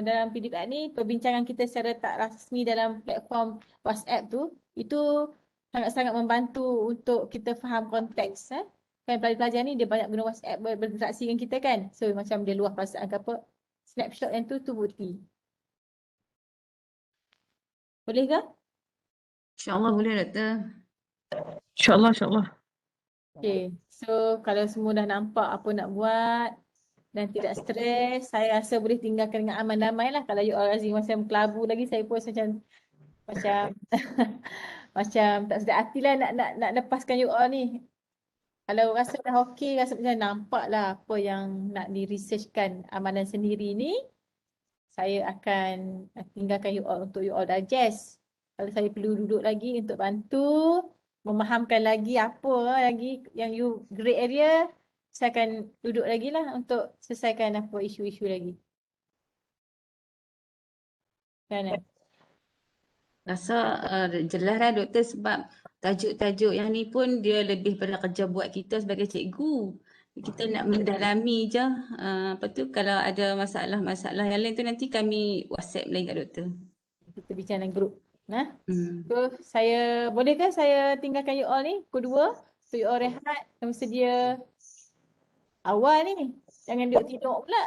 dalam PDPR ni perbincangan kita secara tak rasmi dalam platform WhatsApp tu, itu sangat-sangat membantu untuk kita faham konteks. Kan pelajar-pelajar ni dia banyak guna WhatsApp berinteraksi dengan kita kan. So macam dia luah perasaan ke apa. Snapshot yang tu bukti. Boleh ke? InsyaAllah boleh Doktor. InsyaAllah. Okay. So kalau semua dah nampak apa nak buat dan tidak stres, saya rasa boleh tinggalkan dengan aman damai lah. Kalau you all rasa macam kelabu lagi, saya pun macam macam tak sedap hati lah nak lepaskan you all ni. Kalau rasa dah okey, rasa macam nampak lah apa yang nak di-researchkan amalan sendiri ni, saya akan tinggalkan you all untuk you all digest. Kalau saya perlu duduk lagi untuk bantu memahamkan lagi apa lagi yang you grey area, saya akan duduk lagi lah untuk selesaikan apa isu-isu lagi. Kan? Rasa jelas lah Doktor sebab tajuk-tajuk yang ni pun dia lebih pada kerja buat kita sebagai cikgu. Kita nak mendalami je. Apa tu kalau ada masalah-masalah yang lain tu nanti kami WhatsApp lagi kat Doktor. Kita bincang dalam grup. So bolehkah saya tinggalkan you all ni? Kedua, so you all rehat. Sedia awal ni. Jangan duduk tidur pula.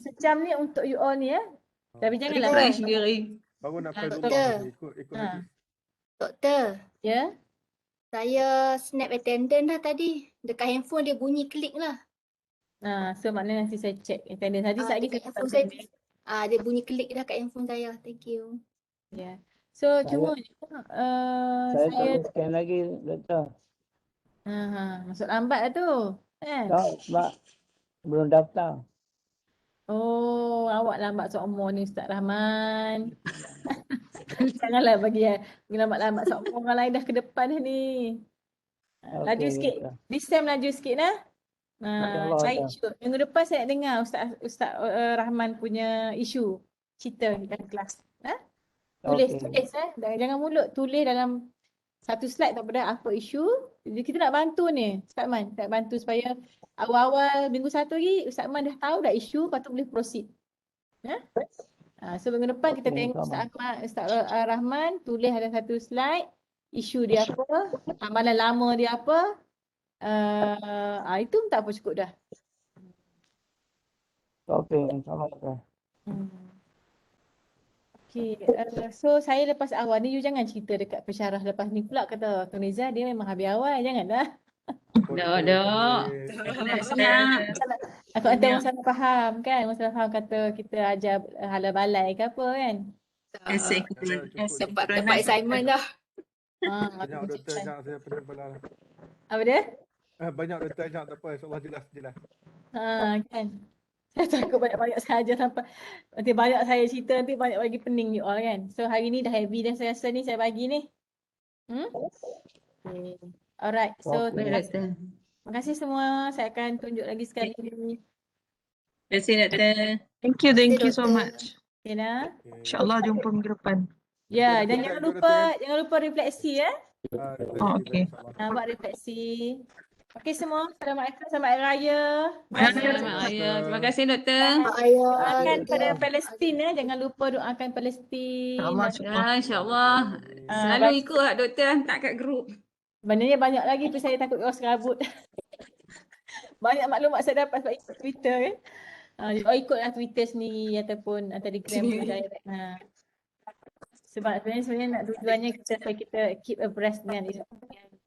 Sejam ni untuk you all ni ya. Tapi janganlah refresh diri. Baru nak pakai rumah ikut lagi. Doktor. Ya. Saya snap attendance dah tadi. Dekat handphone dia bunyi klik lah. So maknanya nanti saya check attendance tadi dekat handphone saya. Dia bunyi klik dah kat handphone saya. Thank you. Ya. So cuma saya tak boleh scan lagi Doktor. Masuk lambat lah tu. Tak, sebab belum daftar. Oh, awak lambat seumur ni Ustaz Rahman. Janganlah bagi lambat-lambat seumur orang lain dah ke depan dah ni. Laju sikit. This time laju sikit lah. Cari isu. Minggu depan saya nak dengar Ustaz Rahman punya isu. Cerita dalam kelas. Tulis. Jangan mulut. Tulis dalam satu slide tak pada apa isu. Jadi kita nak bantu ni Ustaz Man. Nak bantu supaya awal-awal minggu 1 lagi Ustaz Man dah tahu dah isu. Lepas tu boleh proceed. So minggu depan kita tengok Ustaz Rahman tulis ada satu slide. Isu dia apa. Amalan lama dia apa. Itu tak apa cukup dah. Okey, insyaAllah. Okay, so saya lepas awal ni you jangan cerita dekat pensyarah lepas ni pula kata Tuan Nizar dia memang habis awal, jangan dah. Dok. Aku nanti orang salah faham kan, orang salah faham kata kita ajar hala balai ke apa kan. Dapat assignment dah. Sekejap Doktor, sekejap saya pening kepala lah. Apa dia? Banyak Dr. Ajak, tak apa, insyaAllah jelas. Kan. Saya takut banyak-banyak saja sampai nanti banyak saya cerita nanti banyak bagi pening you all kan. So hari ni dah heavy dah saya rasa ni saya bagi ni. Okay. Alright. So Okey. Baik, Doktor. terima kasih semua. Saya akan tunjuk lagi sekali. Terima kasih Doktor. Thank you so Doktor. much. Okay, Nah. InsyaAllah jumpa minggu depan. Ya, Nanti dan ada jangan lupa refleksi ya. Oh, okey. Buat refleksi. Okey semua. Assalamualaikum. Selamat Hari Raya. Selamat Raya. Terima kasih, Doktor. Doakan pada Palestin ya. Jangan lupa doakan Palestin. InsyaAllah, Ya, insyaAllah. Selalu ikut hak Doktor hantar kat grup. Sebenarnya banyak lagi tapi saya takut kau serabut. Banyak maklumat saya dapat sebab ikut Twitter kan. Ikutlah Twitter sendiri ataupun Telegram pun direct. Sebab sebenarnya nak tujuannya supaya kita keep abreast dengan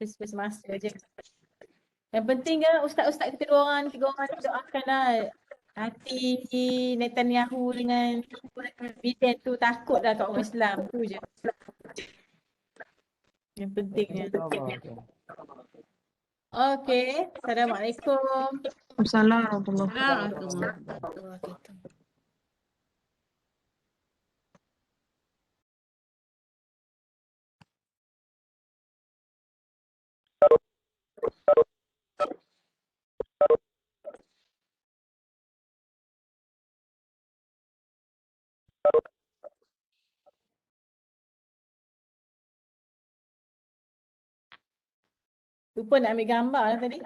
semasa je. Yang penting kan ustaz-ustaz kita dua orang doakanlah hati Netanyahu dengan Biden tu takut dah kat orang Islam tu je. Yang pentingnya. Okey, Assalamualaikum. Assalamualaikum warahmatullahi Assalamualaikum. Assalamualaikum. Lupa nak ambil gambar lah tadi.